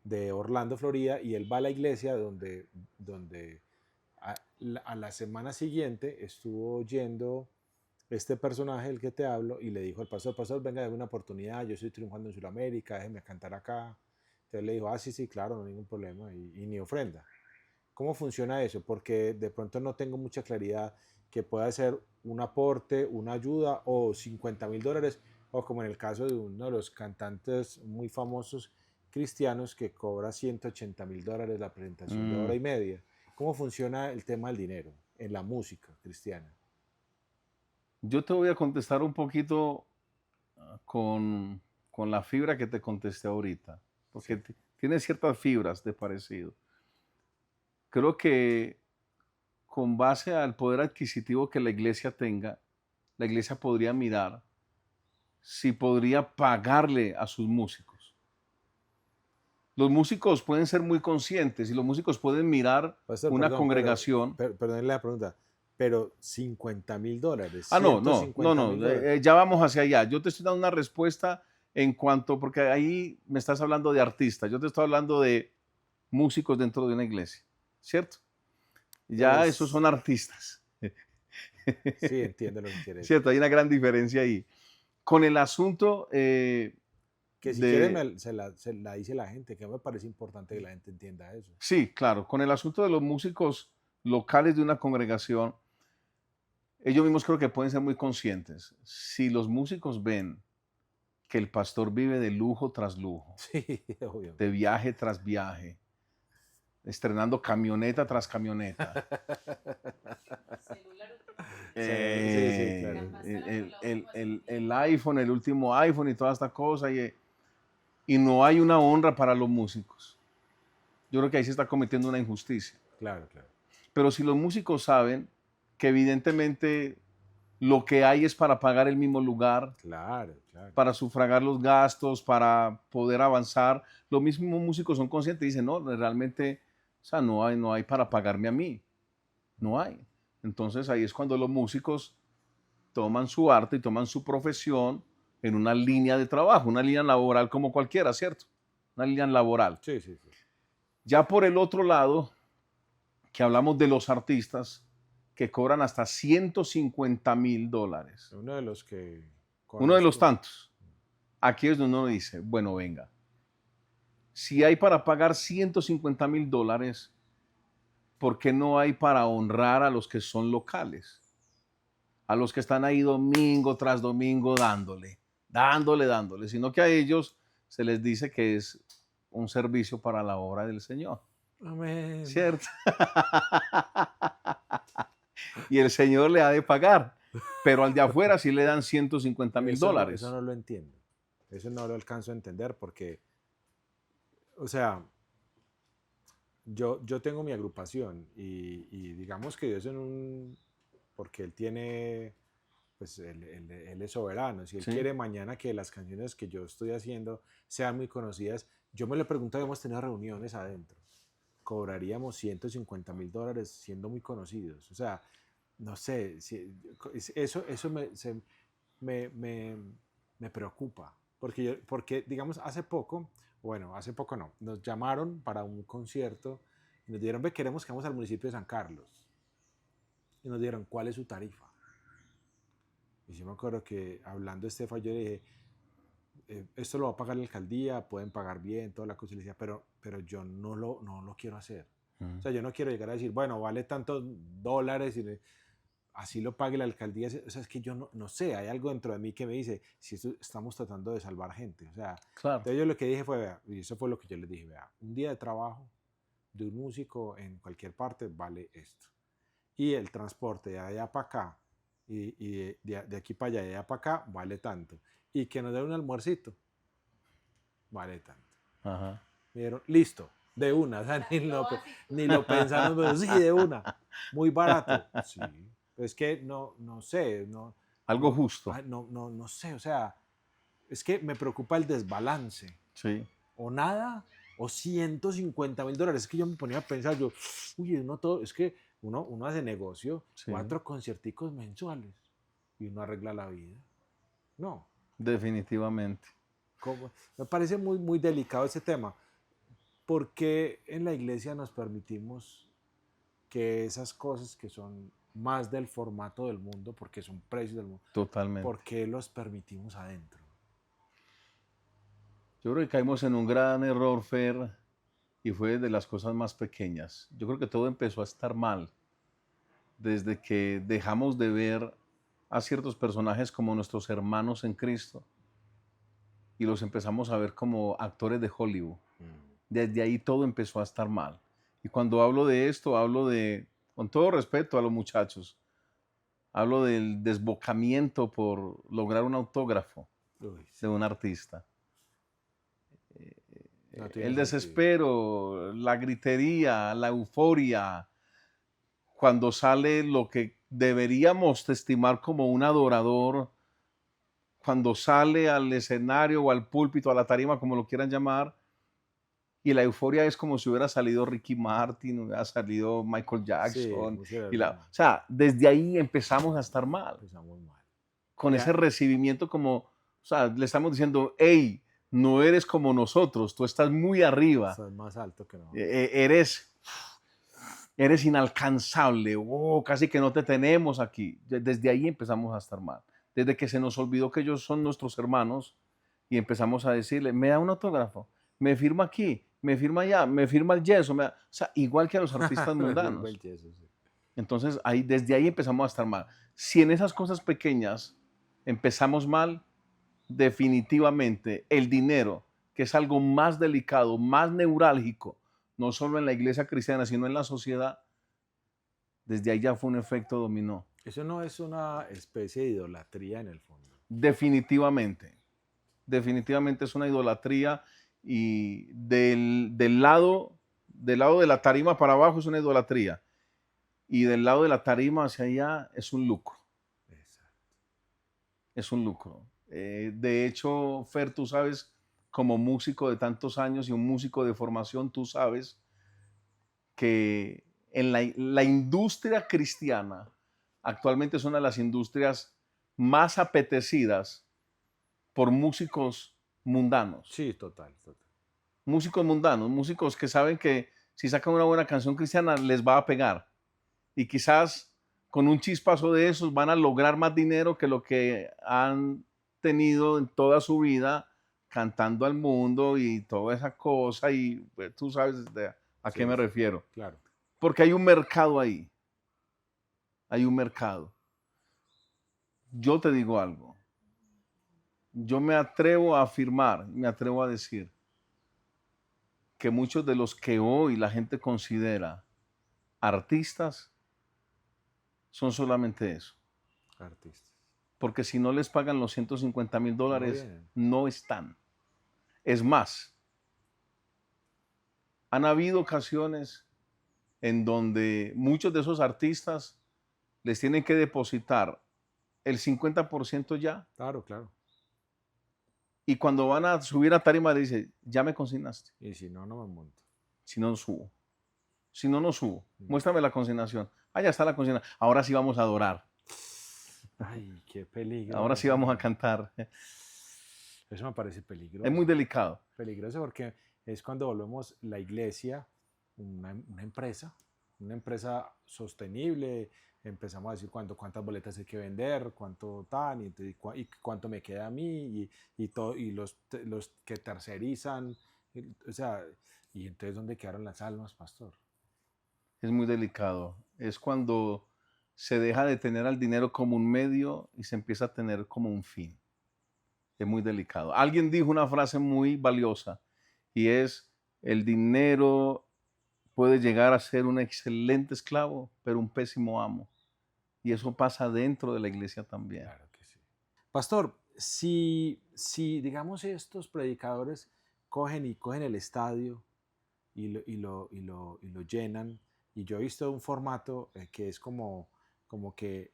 de Orlando, Florida, y él va a la iglesia donde a la semana siguiente estuvo yendo este personaje del que te hablo y le dijo al pastor, venga, déme una oportunidad, yo estoy triunfando en Sudamérica, déjeme cantar acá. Entonces le dijo, sí, sí, claro, no hay ningún problema, y ni ofrenda. ¿Cómo funciona eso? Porque de pronto no tengo mucha claridad que pueda ser un aporte, una ayuda o $50,000, o como en el caso de uno de los cantantes muy famosos cristianos que cobra $180,000 la presentación de Mm, hora y media. ¿Cómo funciona el tema del dinero en la música cristiana? Yo te voy a contestar un poquito con la fibra que te contesté ahorita, porque Sí. tiene ciertas fibras de parecido. Creo que con base al poder adquisitivo que la iglesia tenga, la iglesia podría mirar si podría pagarle a sus músicos. Los músicos pueden ser muy conscientes y los músicos pueden mirar Pastor, una perdón, congregación. perdón la pregunta, pero $50,000, Ah, no, no, no, $150,000 no, dólares. ya vamos hacia allá. Yo te estoy dando una respuesta en cuanto, porque ahí me estás hablando de artistas, yo te estoy hablando de músicos dentro de una iglesia, ¿cierto? Ya esos Pues son artistas, sí, entiendo lo que quiere decir. ¿cierto? Hay una gran diferencia ahí. Con el asunto Que si quiere de, se la dice la gente, que me parece importante que la gente entienda eso. sí, claro, con el asunto de los músicos locales de una congregación, ellos mismos creo que pueden ser muy conscientes. Si los músicos ven que el pastor vive de lujo tras lujo, Sí, obviamente. de viaje tras viaje, estrenando camioneta tras camioneta, Sí, sí, claro. el iPhone, el último iPhone y toda esta cosa, y no hay una honra para los músicos. Yo creo que ahí se está cometiendo una injusticia. Claro, claro. Pero si los músicos saben que evidentemente lo que hay es para pagar el mismo lugar, Claro, claro. para sufragar los gastos, para poder avanzar, los mismos músicos son conscientes y dicen, no, realmente, o sea, no hay para pagarme a mí, no hay. Entonces ahí es cuando los músicos toman su arte y toman su profesión en una línea de trabajo, una línea laboral como cualquiera, ¿cierto? Una línea laboral. Sí, sí, sí. Ya por el otro lado, que hablamos de los artistas que cobran hasta $150,000. Uno de los que Uno de los conozco. tantos. Aquí es donde uno dice, bueno, venga, si hay para pagar $150,000, ¿por qué no hay para honrar a los que son locales? A los que están ahí domingo tras domingo dándole, dándole, sino que a ellos se les dice que es un servicio para la obra del Señor, Amén. ¿cierto? Y el Señor le ha de pagar. pero al de afuera sí le dan 150.000 Eso no, dólares. eso no lo entiendo. Eso no lo alcanzo a entender porque, o sea, yo tengo mi agrupación y digamos que Dios en un, porque Él tiene, pues él es soberano. Si Él Sí, quiere mañana que las canciones que yo estoy haciendo sean muy conocidas, yo me lo pregunto, hemos tenido reuniones adentro. Cobraríamos 150.000 dólares siendo muy conocidos. O sea, no sé, eso me, me- me preocupa. Porque, digamos, hace poco, bueno, hace poco no, nos llamaron para un concierto y nos dijeron, ve, queremos que vamos al municipio de San Carlos. Y nos dijeron, ¿cuál es su tarifa? Y yo me acuerdo que hablando Estefa, yo le dije, esto lo va a pagar la alcaldía, pueden pagar bien, toda la cosa. Y le decía, pero yo no lo quiero hacer. O ujú, sea, yo no quiero llegar a decir, bueno, vale tantos dólares y así lo pague la alcaldía. O sea, es que yo no sé, hay algo dentro de mí que me dice, si estamos tratando de salvar gente. O sea, claro. entonces yo lo que dije fue, vea, y eso fue lo que yo les dije, vea, un día de trabajo de un músico en cualquier parte vale esto. Y el transporte de allá para acá y de aquí para allá y de allá para acá vale tanto. Y que nos den un almuercito vale tanto. Ajá. Me dijeron, listo, de una. O sea, ni lo pensaron, pero sí, de una. Muy barato. Sí. Pero es que no sé, Algo justo. no sé. O sea, es que me preocupa el desbalance. Sí, O nada, o 150.000 dólares. Es que yo me ponía a pensar, yo, uy, es que uno hace negocio, sí, 4 concierticos mensuales y uno arregla la vida. No, definitivamente. me parece muy, muy delicado ese tema. Porque en la iglesia nos permitimos que esas cosas que son más del formato del mundo, porque son precios del mundo, ¿por Totalmente. qué los permitimos adentro? Yo creo que caímos en un gran error, Fer, y fue de las cosas más pequeñas. Yo creo que todo empezó a estar mal desde que dejamos de ver a ciertos personajes como nuestros hermanos en Cristo y los empezamos a ver como actores de Hollywood. Mm. Desde ahí todo empezó a estar mal. Y cuando hablo de esto, hablo de, con todo respeto a los muchachos, hablo del desbocamiento por lograr un autógrafo Uy, de sí, un artista. no tiene El sentido. desespero, la gritería, la euforia, cuando sale lo que deberíamos estimar como un adorador, cuando sale al escenario o al púlpito, a la tarima, como lo quieran llamar, y la euforia es como si hubiera salido Ricky Martin, hubiera salido Michael Sí, Jackson, muchas y veces o sea, desde ahí empezamos a estar mal, empezamos mal. con ese Ya, recibimiento como, o sea, le estamos diciendo, hey, no eres como nosotros, tú estás muy arriba, estás más alto que nosotros. eres inalcanzable, oh, casi que no te tenemos aquí. Desde ahí empezamos a estar mal. Desde que se nos olvidó que ellos son nuestros hermanos y empezamos a decirle, me da un autógrafo, me firma aquí, me firma allá, me firma el yeso, o sea, igual que a los artistas Me firma el mundanos. yeso, sí. Entonces, desde ahí empezamos a estar mal. Si en esas cosas pequeñas empezamos mal, definitivamente el dinero, que es algo más delicado, más neurálgico, no solo en la iglesia cristiana, sino en la sociedad, desde ahí ya fue un efecto dominó. Eso no es una especie de idolatría en el fondo. Definitivamente, definitivamente es una idolatría y del lado de la tarima para abajo es una idolatría y del lado de la tarima hacia allá es un lucro, Exacto. es un lucro. De hecho, Fer, tú sabes, como músico de tantos años y un músico de formación, tú sabes que en la industria cristiana actualmente es una de las industrias más apetecidas por músicos mundanos. Sí, total, total. Músicos mundanos, músicos que saben que si sacan una buena canción cristiana les va a pegar. Y quizás con un chispazo de esos van a lograr más dinero que lo que han tenido en toda su vida cantando al mundo y toda esa cosa. Y pues, tú sabes a qué Sí, me sí, refiero. claro. Porque hay un mercado ahí. Hay un mercado. Yo te digo algo. Yo me atrevo a afirmar, me atrevo a decir que muchos de los que hoy la gente considera artistas son solamente eso, Artistas. porque si no les pagan los $150,000, vienen. no están. Es más, han habido ocasiones en donde muchos de esos artistas les tienen que depositar el 50% ya, Claro, claro. y cuando van a subir a tarima le dice, ya me consignaste, Y si no, no me monto. si no, no subo. Si no, no subo. Muéstrame la consignación. Ah, ya está la consignación. Ahora sí vamos a adorar. Ay, qué peligro. Ahora sí vamos a cantar. Eso me parece Es peligroso. muy delicado. Peligroso porque es cuando volvemos la iglesia una empresa sostenible. Empezamos a decir cuántas boletas hay que vender, cuánto tan, y cuánto me queda a mí, y los que tercerizan. O sea, y entonces, ¿dónde quedaron las almas, pastor? Es muy delicado. Es cuando se deja de tener al dinero como un medio y se empieza a tener como un fin. Es muy delicado. Alguien dijo una frase muy valiosa y es, el dinero puede llegar a ser un excelente esclavo, pero un pésimo amo. Y eso pasa dentro de la iglesia también. Claro que sí. Pastor, si digamos estos predicadores cogen el estadio y lo llenan, y yo he visto un formato que es como que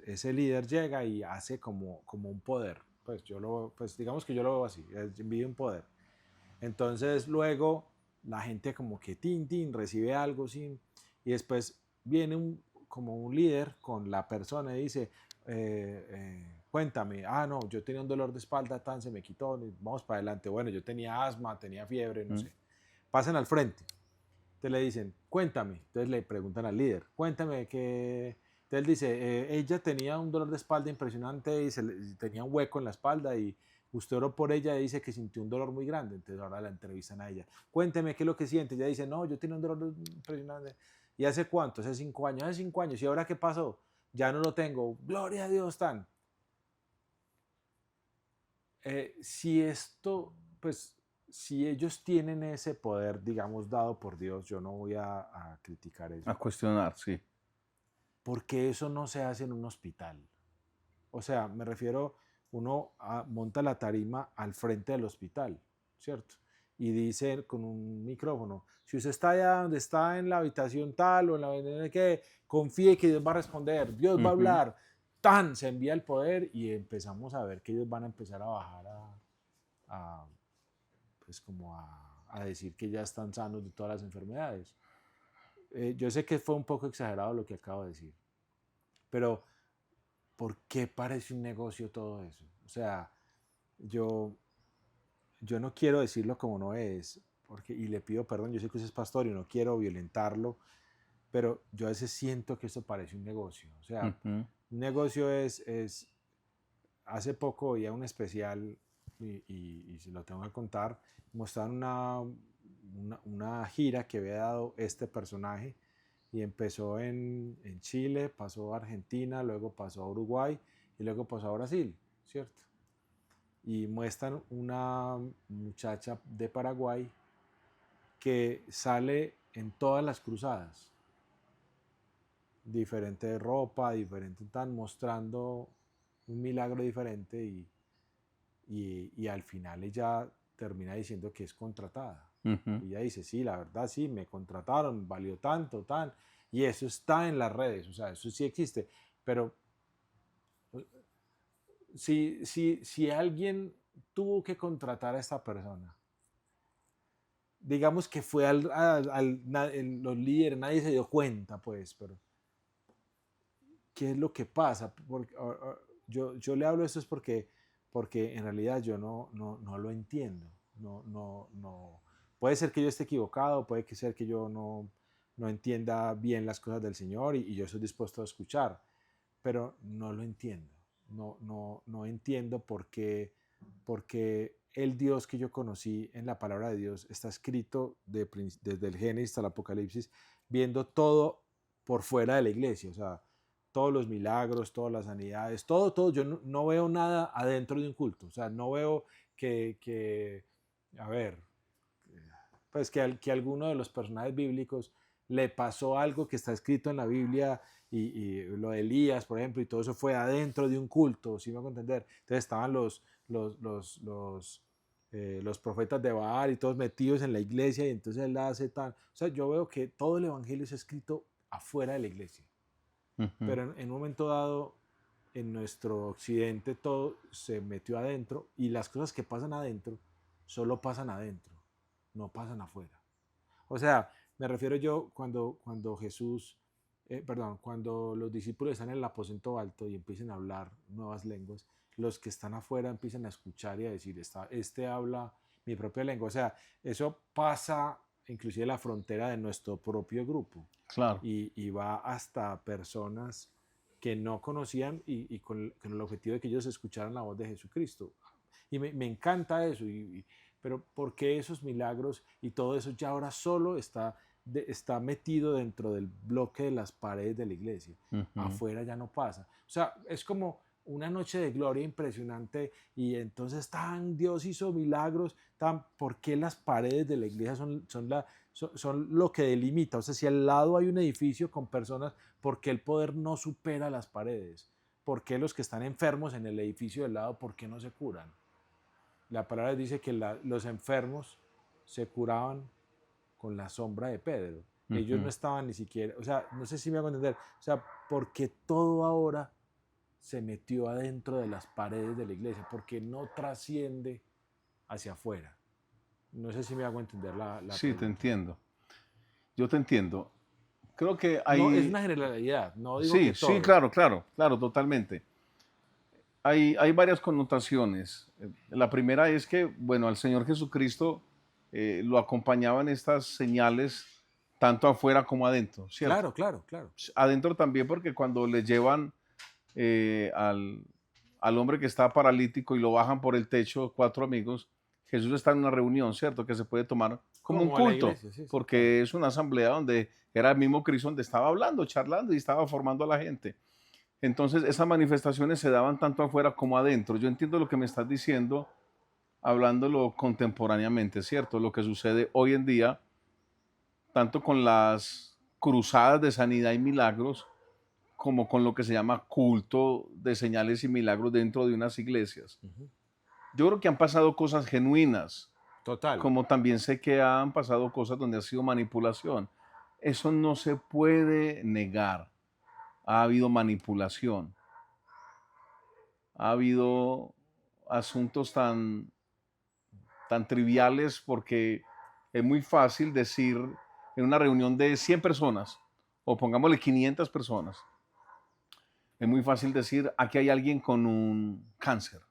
ese líder llega y hace como un poder. Pues digamos que yo lo veo así, envía un poder. Entonces luego la gente como que tin, recibe algo, sin, y después viene como un líder con la persona y dice, cuéntame, no, yo tenía un dolor de espalda, tan se me quitó, vamos para adelante. Bueno, yo tenía asma, tenía fiebre, no sé. Pasan al frente, entonces le dicen, cuéntame, entonces le preguntan al líder, cuéntame que... Entonces él dice, ella tenía un dolor de espalda impresionante y tenía un hueco en la espalda y usted oró por ella y dice que sintió un dolor muy grande. Entonces ahora la entrevistan a ella. Cuénteme qué es lo que siente. Ella dice, no, yo tenía un dolor impresionante. ¿Y hace cuánto? Hace 5 años. Hace 5 años. ¿Y ahora qué pasó? Ya no lo tengo. Gloria a Dios, tan. Si esto, pues, si ellos tienen ese poder, digamos, dado por Dios, yo no voy a criticar eso. A cuestionar, sí. ¿Por qué eso no se hace en un hospital? O sea, me refiero, uno monta la tarima al frente del hospital, ¿cierto? Y dice con un micrófono, si usted está allá donde está en la habitación tal o en la habitación que, confíe que Dios va a responder, Dios va a hablar, tan, se envía el poder y empezamos a ver que ellos van a empezar a bajar pues como a decir que ya están sanos de todas las enfermedades. Yo sé que fue un poco exagerado lo que acabo de decir, pero ¿por qué parece un negocio todo eso? O sea, yo, yo no quiero decirlo como no es, y le pido perdón, yo sé que usted es pastor y no quiero violentarlo, pero yo a veces siento que esto parece un negocio. O sea, un negocio hace poco oía un especial y se lo tengo que contar, mostraron una gira que había dado este personaje y empezó en Chile, pasó a Argentina, luego pasó a Uruguay y luego pasó a Brasil, ¿cierto? Y muestran una muchacha de Paraguay que sale en todas las cruzadas, diferente ropa, diferente tan, mostrando un milagro diferente y al final ella termina diciendo que es contratada. Y ella dice, sí, la verdad, sí, me contrataron, valió tanto, tan. Y eso está en las redes, o sea, eso sí existe. Pero si alguien tuvo que contratar a esta persona, digamos que fue los líderes, nadie se dio cuenta, pues, pero ¿qué es lo que pasa? Porque, yo le hablo de esto es porque en realidad yo no lo entiendo. No. Puede ser que yo esté equivocado, puede ser que yo no entienda bien las cosas del Señor y yo estoy dispuesto a escuchar, pero no lo entiendo. No entiendo porque el Dios que yo conocí en la palabra de Dios está escrito desde el Génesis hasta el Apocalipsis, viendo todo por fuera de la iglesia, o sea, todos los milagros, todas las sanidades, todo. Yo no veo nada adentro de un culto. O sea, no veo a ver, pues que alguno de los personajes bíblicos le pasó algo que está escrito en la Biblia y lo de Elías, por ejemplo, y todo eso fue adentro de un culto, ¿sí me hago entender? Entonces estaban los profetas de Baal y todos metidos en la iglesia y entonces él hace tal. O sea, yo veo que todo el evangelio es escrito afuera de la iglesia, Ujú. pero en un momento dado en nuestro occidente todo se metió adentro y las cosas que pasan adentro solo pasan adentro, no pasan afuera. O sea, me refiero yo cuando Jesús, perdón, cuando los discípulos están en el aposento alto y empiezan a hablar nuevas lenguas, los que están afuera empiezan a escuchar y a decir, este habla mi propia lengua. O sea, eso pasa inclusive la frontera de nuestro propio grupo Claro. y va hasta personas que no conocían y con el objetivo de que ellos escucharan la voz de Jesucristo. Y me encanta eso, pero ¿por qué esos milagros y todo eso ya ahora solo está metido dentro del bloque de las paredes de la iglesia? Ujú. Afuera ya no pasa. O sea, es como una noche de gloria impresionante y entonces Dios hizo milagros, ¿por qué las paredes de la iglesia son lo que delimita? O sea, si al lado hay un edificio con personas, ¿por qué el poder no supera las paredes? ¿Por qué los que están enfermos en el edificio del lado, por qué no se curan? La palabra dice que los enfermos se curaban con la sombra de Pedro. Ellos no Ujú. estaban ni siquiera, o sea, no sé si me hago entender, o sea, porque todo ahora se metió adentro de las paredes de la iglesia, porque no trasciende hacia afuera. No sé si me hago entender la Sí, te pregunta. entiendo. Yo te entiendo. Creo que No, es hay... una generalidad, no digo Sí, que sí, todo. claro, claro, claro, totalmente. Hay varias connotaciones. La primera es que, bueno, al Señor Jesucristo lo acompañaban estas señales tanto afuera como adentro, ¿cierto? Claro, claro, claro. Adentro también porque cuando le llevan eh, al, al hombre que está paralítico y lo bajan por el techo, cuatro amigos, Jesús está en una reunión, ¿cierto? Que se puede tomar como un Como la culto, iglesia, sí, sí, claro. porque es una asamblea donde era el mismo Cristo donde estaba hablando, charlando y estaba formando a la gente. Entonces, esas manifestaciones se daban tanto afuera como adentro. Yo entiendo lo que me estás diciendo, hablándolo contemporáneamente, ¿cierto? Lo que sucede hoy en día, tanto con las cruzadas de sanidad y milagros, como con lo que se llama culto de señales y milagros dentro de unas iglesias. Ujú. Yo creo que han pasado cosas genuinas, Total. como también sé que han pasado cosas donde ha sido manipulación. Eso no se puede negar. Ha habido manipulación. Ha habido asuntos tan triviales porque es muy fácil decir en una reunión de 100 personas, o pongámosle 500 personas, es muy fácil decir, aquí hay alguien con un cáncer.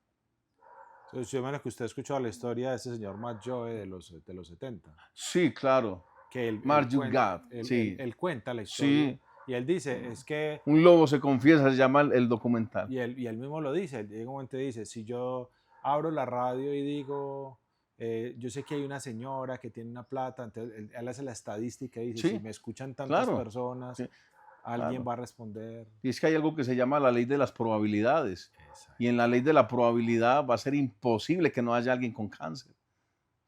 Entonces, yo menos que usted ha escuchado la historia de ese señor Matt Joe de los 70, Sí, claro. que Mark you God. Sí, él cuenta la historia sí. y él dice, es que, Un lobo se confiesa, se llama el documental. y él mismo lo dice, él llega un momento y dice, si yo abro la radio y digo, yo sé que hay una señora que tiene una plata, entonces él hace la estadística y dice, si Sí, me escuchan tantas claro. personas, Sí, alguien claro. va a responder. Y es que hay algo que se llama la ley de las probabilidades. Y Exacto. en la ley de la probabilidad va a ser imposible que no haya alguien con cáncer,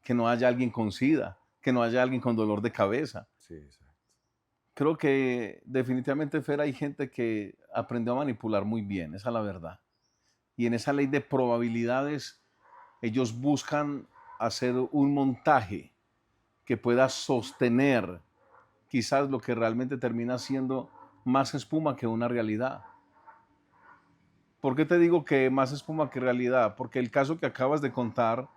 que no haya alguien con sida, que no haya alguien con dolor de cabeza. Sí, exacto. Creo que definitivamente, Fer, hay gente que aprendió a manipular muy bien, esa es la verdad. Y en esa ley de probabilidades, ellos buscan hacer un montaje que pueda sostener quizás lo que realmente termina siendo más espuma que una realidad. ¿Por qué te digo que más espuma que realidad? Porque el caso que acabas de contar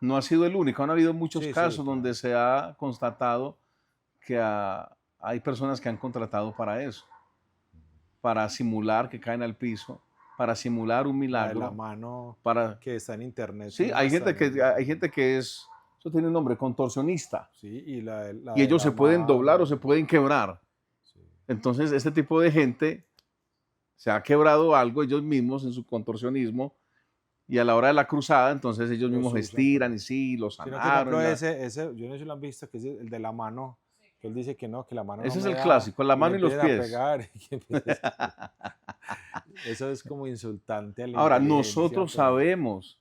no ha sido el único. Han habido muchos Sí, sí, casos donde claro. se ha constatado que hay personas que han contratado para eso, para simular que caen al piso, para simular un La de la milagro, mano para... que está en internet Sí, sin más también. hay gente que es, eso tiene un nombre, contorsionista, Sí, y la y de ellos la se pueden doblar o mano. se pueden quebrar. Sí. Entonces, este tipo de gente se ha quebrado algo ellos mismos en su contorsionismo y a la hora de la cruzada, entonces ellos Los mismos usan estiran para... y sí, lo Sino que, por sanaron. ejemplo, yo no sé si lo han visto, que es el de la mano, que él dice que no, que la mano no Ese es me el da, clásico, la y le mano y los empiezan a pies. pegar. Eso es como insultante a la Ahora, inteligencia, nosotros pero sabemos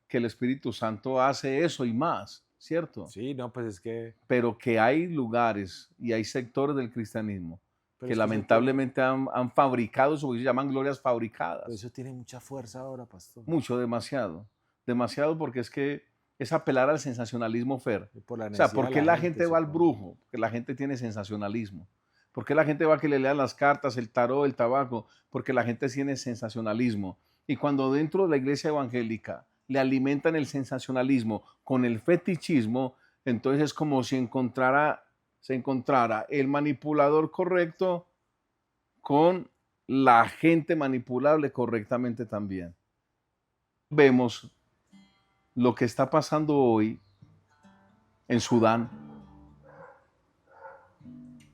que el Espíritu Santo hace eso y más, ¿cierto? Sí, no, pues es que... Pero que hay lugares y hay sectores del cristianismo Pero que es que eso tiene, lamentablemente han fabricado eso, que se llaman glorias pero fabricadas. eso tiene mucha fuerza ahora, pastor. Mucho, demasiado. Demasiado porque es que es apelar al sensacionalismo, Fer. Y por la O sea, necesidad ¿por de qué la la gente, gente va al supongo. brujo? Porque la gente tiene sensacionalismo. ¿Por qué la gente va a que le lean las cartas, el tarot, el tabaco? Porque la gente tiene sensacionalismo. Y cuando dentro de la iglesia evangélica le alimentan el sensacionalismo con el fetichismo, entonces es como si se encontrara el manipulador correcto con la gente manipulable correctamente también. Vemos lo que está pasando hoy en Sudán,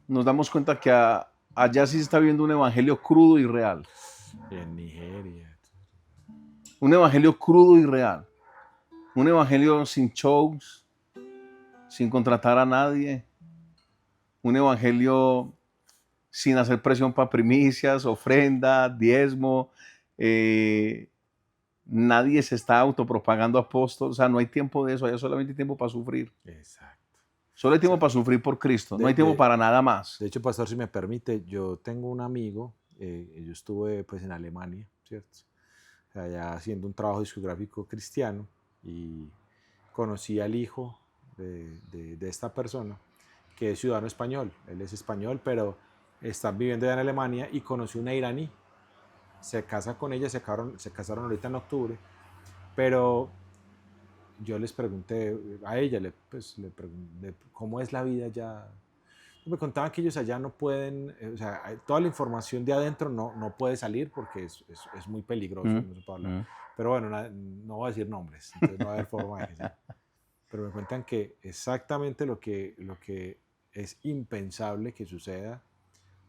nos damos cuenta que allá sí se está viendo un evangelio crudo y real. Y en Nigeria. Un evangelio crudo y real. Un evangelio sin shows, sin contratar a nadie. Un evangelio sin hacer presión para primicias, ofrenda, diezmo. Nadie se está autopropagando apóstol. O sea, no hay tiempo de eso. Hay solamente tiempo para sufrir. Exacto. Solo hay O tiempo sea, para sufrir por Cristo. No de, hay tiempo de- para nada más. de hecho, pastor, si me permite, yo tengo un amigo, yo estuve pues en Alemania, ¿cierto? Allá haciendo un trabajo discográfico cristiano y conocí al hijo de esta persona, que es ciudadano español. Él es español, pero está viviendo allá en Alemania y conoció una iraní. Se casa con ella, se casaron ahorita en octubre, pero yo les pregunté a ella, pues, le pregunté cómo es la vida allá. Me contaban que ellos allá no pueden, o sea, toda la información de adentro no puede salir porque es muy peligroso, no se puede hablar. Pero bueno, no voy a decir nombres, entonces no va a haber forma de que sea. Pero me cuentan que exactamente lo que es impensable que suceda,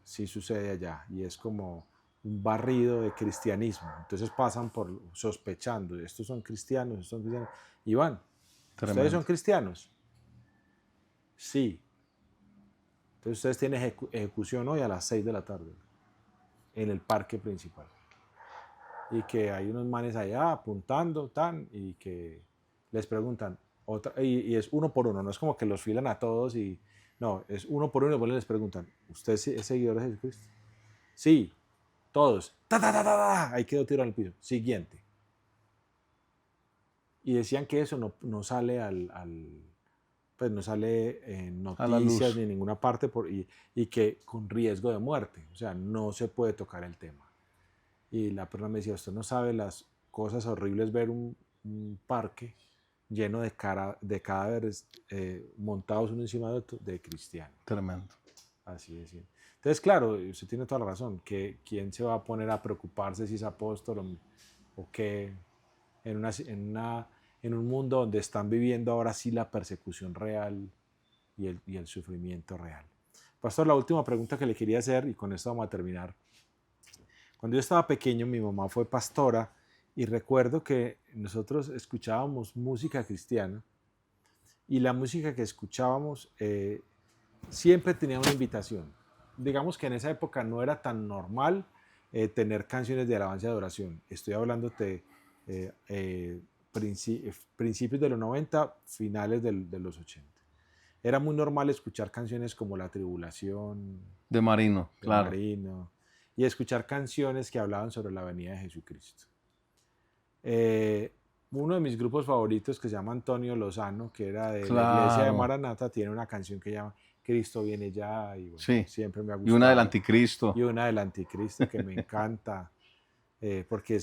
sí sucede allá. Y es como un barrido de cristianismo. Entonces pasan por sospechando, estos son cristianos, estos son cristianos. Y van, ¿ustedes son Tremendo. cristianos? Sí. Entonces ustedes tienen ejecución hoy a las 6 de la tarde en el parque principal. Y que hay unos manes allá apuntando, tan, y que les preguntan, y es uno por uno, no es como que los filan a todos y no, es uno por uno y después les preguntan, ¿usted es seguidor de Jesucristo? Sí, todos. Ta, ta, ta, ta, ta. Ahí quedó tirado en el piso. Siguiente. Y decían que eso no sale pues no sale en A la noticias luz. ni en ninguna parte y que con riesgo de muerte, o sea, no se puede tocar el tema. Y la persona me decía, usted no sabe las cosas horribles ver un parque lleno de cadáveres montados uno encima de otro de cristianos. Tremendo. Así es. Entonces, claro, usted tiene toda la razón, que quién se va a poner a preocuparse si es apóstol o qué en un mundo donde están viviendo ahora sí la persecución real y el sufrimiento real. Pastor, la última pregunta que le quería hacer, y con esto vamos a terminar. Cuando yo estaba pequeño, mi mamá fue pastora y recuerdo que nosotros escuchábamos música cristiana y la música que escuchábamos siempre tenía una invitación. Digamos que en esa época no era tan normal tener canciones de alabanza y adoración. Estoy hablando de principios de los 90, finales de los 80. Era muy normal escuchar canciones como La Tribulación, De Marino, de claro. Marino, y escuchar canciones que hablaban sobre la venida de Jesucristo. Uno de mis grupos favoritos, que se llama Antonio Lozano, que era de la iglesia de Claro. Maranata, tiene una canción que llama Cristo viene ya, y bueno, Sí. siempre me ha Y una del gustado. anticristo. Y una del anticristo que me encanta, porque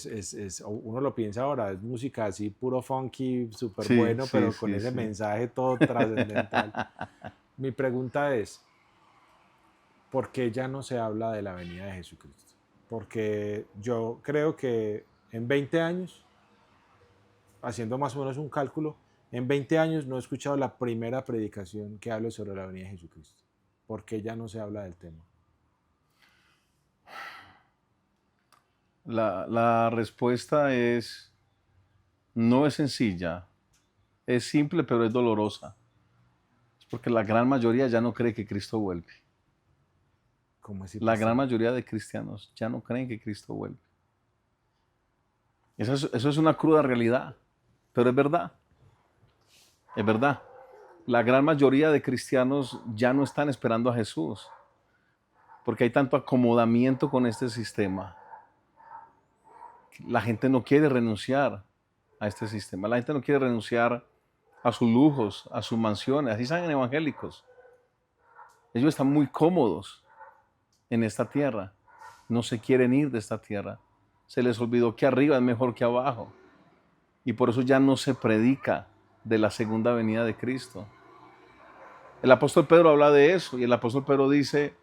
uno lo piensa ahora, es música así puro funky, súper Sí, bueno, sí, pero con sí, ese sí. mensaje todo trascendental. Mi pregunta es, ¿por qué ya no se habla de la venida de Jesucristo? Porque yo creo que en 20 años, haciendo más o menos un cálculo, en 20 años no he escuchado la primera predicación que hable sobre la venida de Jesucristo. ¿Por qué ya no se habla del tema? La respuesta no es sencilla. Es simple, pero es dolorosa. Es porque la gran mayoría ya no cree que Cristo vuelve. ¿Cómo así, La gran pastor? mayoría de cristianos ya no creen que Cristo vuelve. Eso es una cruda realidad, pero es verdad. Es verdad. la gran mayoría de cristianos ya no están esperando a Jesús, porque hay tanto acomodamiento con este sistema. La gente no quiere renunciar a este sistema, la gente no quiere renunciar a sus lujos, a sus mansiones, así sean evangélicos. Ellos están muy cómodos en esta tierra, no se quieren ir de esta tierra. Se les olvidó que arriba es mejor que abajo. Y por eso ya no se predica de la segunda venida de Cristo. El apóstol Pedro habla de eso y el apóstol Pedro dice,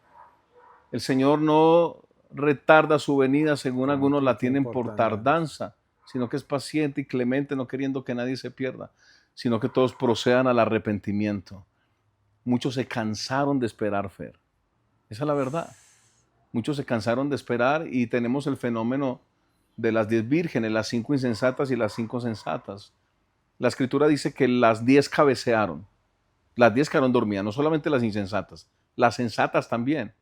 el Señor no retarda su venida según algunos la tienen por tardanza, sino que es paciente y clemente, no queriendo que nadie se pierda, sino que todos procedan al arrepentimiento. Muchos se cansaron de esperar, Fer. Esa es la verdad. Muchos se cansaron de esperar y tenemos el fenómeno de las 10 vírgenes, las 5 insensatas y las 5 sensatas. La escritura dice que las 10 cabecearon, las 10 quedaron dormidas, no solamente las insensatas, las sensatas también.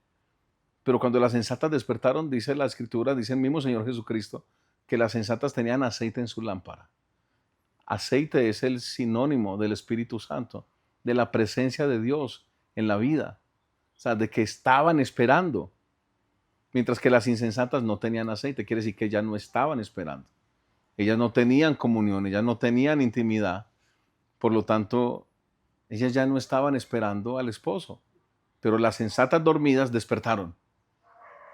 Pero cuando las sensatas despertaron, dice la escritura, dice el mismo Señor Jesucristo, que las sensatas tenían aceite en su lámpara. Aceite es el sinónimo del Espíritu Santo, de la presencia de Dios en la vida. O sea, de que estaban esperando. Mientras que las insensatas no tenían aceite, quiere decir que ellas no estaban esperando. Ellas no tenían comunión, ellas no tenían intimidad. Por lo tanto, ellas ya no estaban esperando al esposo. Pero las sensatas dormidas despertaron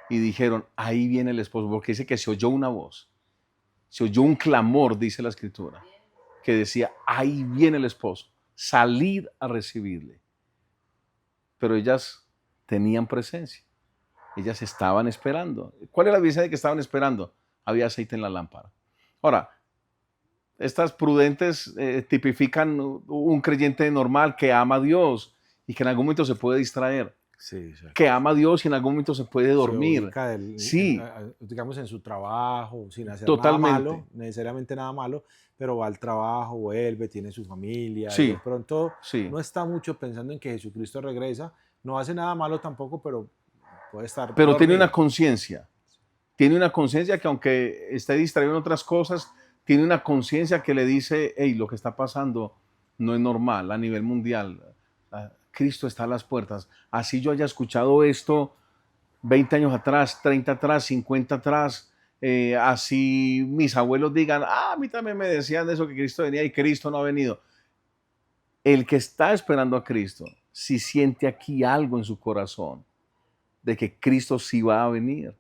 y dijeron, ahí viene el esposo, porque dice que se oyó una voz. Se oyó un clamor, dice la escritura, que decía, ahí viene el esposo, salid a recibirle. Pero ellas tenían presencia. Ellas estaban esperando. ¿Cuál era la evidencia de que estaban esperando? Había aceite en la lámpara. Ahora, estas prudentes tipifican un creyente normal que ama a Dios y que en algún momento se puede distraer. Sí, que ama a Dios y en algún momento se puede dormir. Sí. Digamos en su trabajo, sin hacer Totalmente. nada malo, necesariamente nada malo, pero va al trabajo, vuelve, tiene su familia, Sí. y de pronto Sí. no está mucho pensando en que Jesucristo regresa, no hace nada malo tampoco, pero puede estar Pero dormido. tiene una conciencia que aunque esté distraído en otras cosas, tiene una conciencia que le dice, hey, lo que está pasando no es normal a nivel mundial. Cristo está a las puertas. Así yo haya escuchado esto 20 años atrás, 30 atrás, 50 atrás, así mis abuelos digan, a mí también me decían eso, que Cristo venía y Cristo no ha venido. El que está esperando a Cristo, si siente aquí algo en su corazón de que Cristo sí va a venir,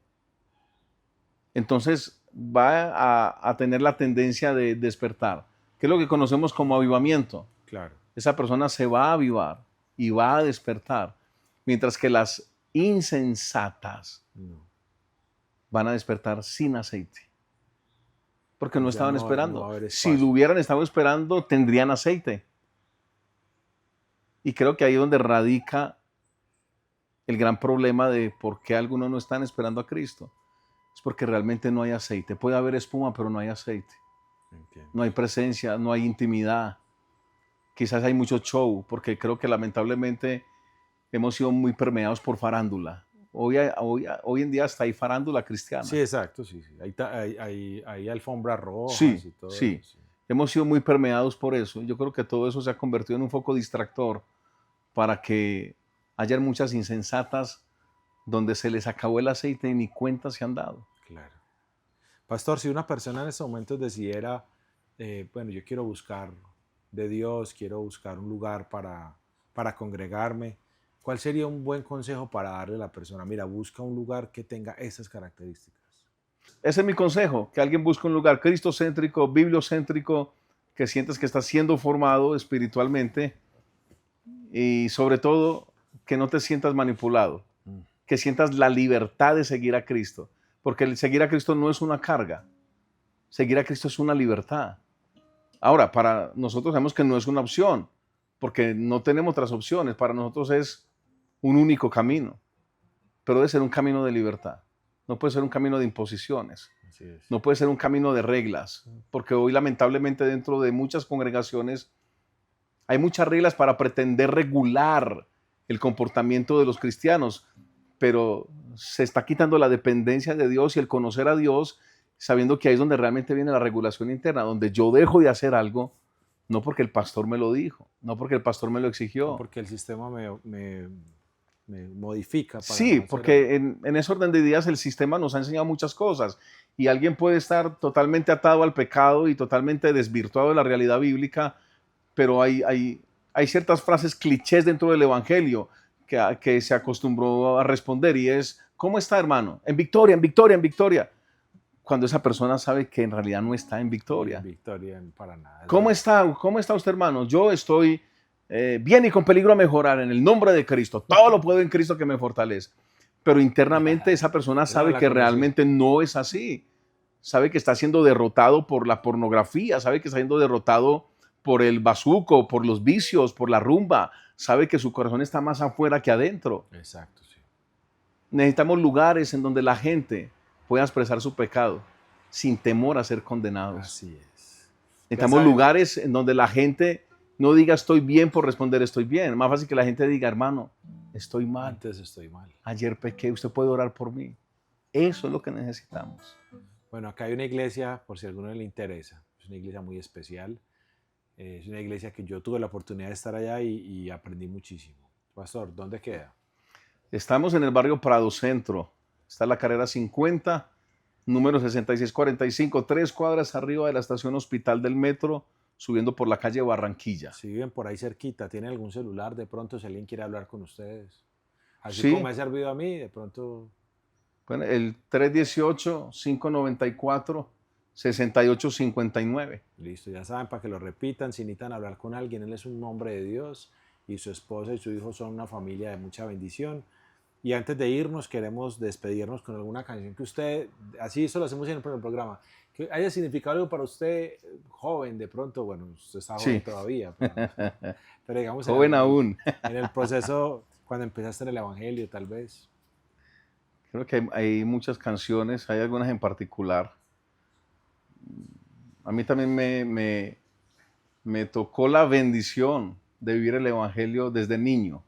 entonces va a tener la tendencia de despertar, que es lo que conocemos como avivamiento. Claro. Esa persona se va a avivar y va a despertar, mientras que las insensatas van a despertar sin aceite, porque no estaban esperando. Si lo hubieran estado esperando, tendrían aceite. Y creo que ahí es donde radica el gran problema de por qué algunos no están esperando a Cristo. Es porque realmente no hay aceite. Puede haber espuma, pero no hay aceite. Entiendo. No hay presencia, no hay intimidad. Quizás hay mucho show, porque creo que lamentablemente hemos sido muy permeados por farándula. Hoy en día hasta hay farándula cristiana. Sí, exacto. Sí. Hay alfombras rojas Sí, y todo sí. eso. Hemos sido muy permeados por eso. Yo creo que todo eso se ha convertido en un foco distractor para que haya muchas insensatas donde se les acabó el aceite y ni cuenta se han dado. Claro. Pastor, si una persona en estos momentos decidiera, bueno, yo quiero buscar de Dios, quiero buscar un lugar para congregarme, ¿cuál sería un buen consejo para darle a la persona? Mira, busca un lugar que tenga esas características. Ese es mi consejo, que alguien busque un lugar cristocéntrico, bibliocéntrico, que sientas que estás siendo formado espiritualmente y sobre todo que no te sientas manipulado, que sientas la libertad de seguir a Cristo, porque el seguir a Cristo no es una carga, seguir a Cristo es una libertad. Ahora, para nosotros sabemos que no es una opción, porque no tenemos otras opciones, para nosotros es un único camino, pero debe ser un camino de libertad. No puede ser un camino de imposiciones. Así es. No puede ser un camino de reglas, porque hoy lamentablemente dentro de muchas congregaciones hay muchas reglas para pretender regular el comportamiento de los cristianos, pero se está quitando la dependencia de Dios y el conocer a Dios, sabiendo que ahí es donde realmente viene la regulación interna, donde yo dejo de hacer algo no porque el pastor me lo dijo, no porque el pastor me lo exigió. No, porque el sistema me modifica para Sí, no hacer porque en ese orden de ideas el sistema nos ha enseñado muchas cosas y alguien puede estar totalmente atado al pecado y totalmente desvirtuado de la realidad bíblica, pero hay ciertas frases clichés dentro del Evangelio que se acostumbró a responder y es, ¿cómo está, hermano? En victoria, en victoria, en victoria. Cuando esa persona sabe que en realidad no está en victoria. victoria para nada. ¿Cómo está? ¿Cómo está usted, hermano? Yo estoy bien y con peligro a mejorar en el nombre de Cristo. Todo lo puedo en Cristo que me fortalece. Pero internamente esa persona sabe que realmente no es así. Sabe que está siendo derrotado por la pornografía, sabe que está siendo derrotado por el bazuco, por los vicios, por la rumba. Sabe que su corazón está más afuera que adentro. Exacto, sí. Necesitamos lugares en donde la gente pueda expresar su pecado sin temor a ser condenados. Así es. Necesitamos lugares en donde la gente no diga estoy bien por responder estoy bien. Más fácil que la gente diga, hermano, estoy mal. Antes estoy mal. Ayer pequé, usted puede orar por mí. Eso es lo que necesitamos. Bueno, acá hay una iglesia, por si a alguno le interesa. Es una iglesia muy especial. Es una iglesia que yo tuve la oportunidad de estar allá y aprendí muchísimo. Pastor, ¿dónde queda? Estamos en el barrio Prado Centro. Está la carrera 50, número 6645, 3 cuadras arriba de la estación Hospital del Metro, subiendo por la calle Barranquilla. Si viven por ahí cerquita, ¿tienen algún celular? De pronto, si alguien quiere hablar con ustedes. Así Sí. como me ha servido a mí, de pronto... Bueno, el 318-594-6859. Listo, ya saben, para que lo repitan, si necesitan hablar con alguien, él es un hombre de Dios y su esposa y su hijo son una familia de mucha bendición. Y antes de irnos, queremos despedirnos con alguna canción que usted, así eso lo hacemos en el programa, que haya significado algo para usted, joven, de pronto, bueno, usted está joven todavía, pero digamos... Joven aún. En el proceso, cuando empezaste en el Evangelio, tal vez. Creo que hay muchas canciones, hay algunas en particular. A mí también me tocó la bendición de vivir el Evangelio desde niño.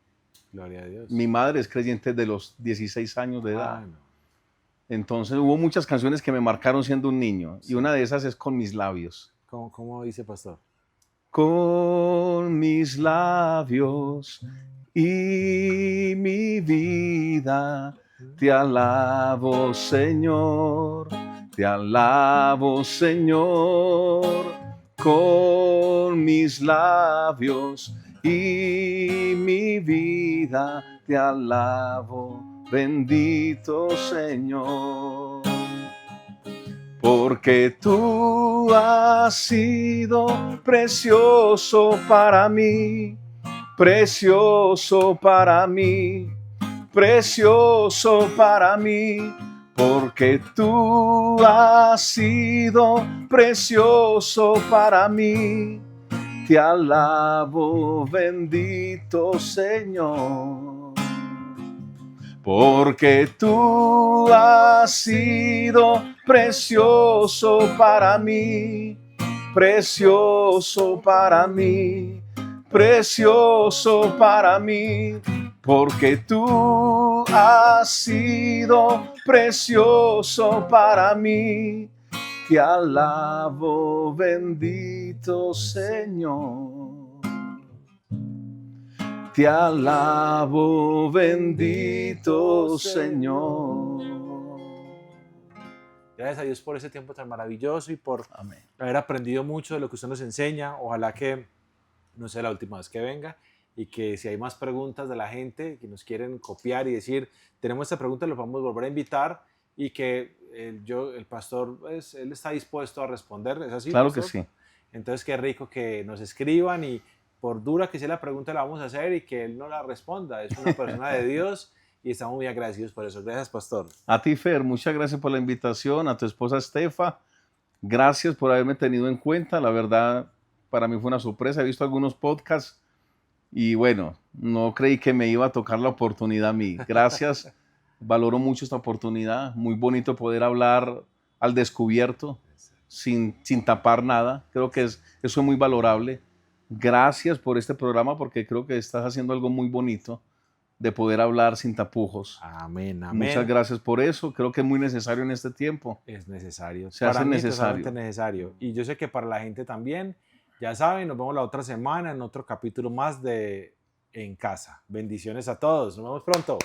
Gloria a Dios. Mi madre es creyente de los 16 años de edad. No. Entonces hubo muchas canciones que me marcaron siendo un niño. Sí. Y una de esas es Con mis labios. ¿Cómo dice, pastor? Con mis labios y mi vida te alabo, Señor. Te alabo, Señor. Con mis labios y mi vida te alabo, bendito Señor. Porque tú has sido precioso para mí, precioso para mí, precioso para mí. Porque tú has sido precioso para mí. Te alabo, bendito Señor. Porque tú has sido precioso para mí, precioso para mí, precioso para mí. Porque tú has sido precioso para mí. Te alabo, bendito Señor. Te alabo, bendito Señor. Gracias a Dios por ese tiempo tan maravilloso y por haber aprendido mucho de lo que usted nos enseña. Ojalá que no sea la última vez que venga y que si hay más preguntas de la gente que nos quieren copiar y decir, tenemos esta pregunta, lo vamos a volver a invitar y que el pastor, pues, él está dispuesto a responder. ¿Es así, claro, pastor? Que sí. Entonces, qué rico que nos escriban y por dura que sea la pregunta la vamos a hacer y que él no la responda. Es una persona de Dios y estamos muy agradecidos por eso. Gracias, pastor. A ti, Fer, muchas gracias por la invitación. A tu esposa, Estefa, gracias por haberme tenido en cuenta. La verdad, para mí fue una sorpresa. He visto algunos podcasts y bueno, no creí que me iba a tocar la oportunidad a mí. Gracias, valoro mucho esta oportunidad. Muy bonito poder hablar al descubierto, sin tapar nada. Creo que eso es muy valorable. Gracias por este programa porque creo que estás haciendo algo muy bonito de poder hablar sin tapujos. Amén, amén. Muchas gracias por eso. Creo que es muy necesario en este tiempo. Es necesario. Se hace necesario. Totalmente necesario. Y yo sé que para la gente también. Ya saben, nos vemos la otra semana en otro capítulo más de En Casa. Bendiciones a todos. Nos vemos pronto.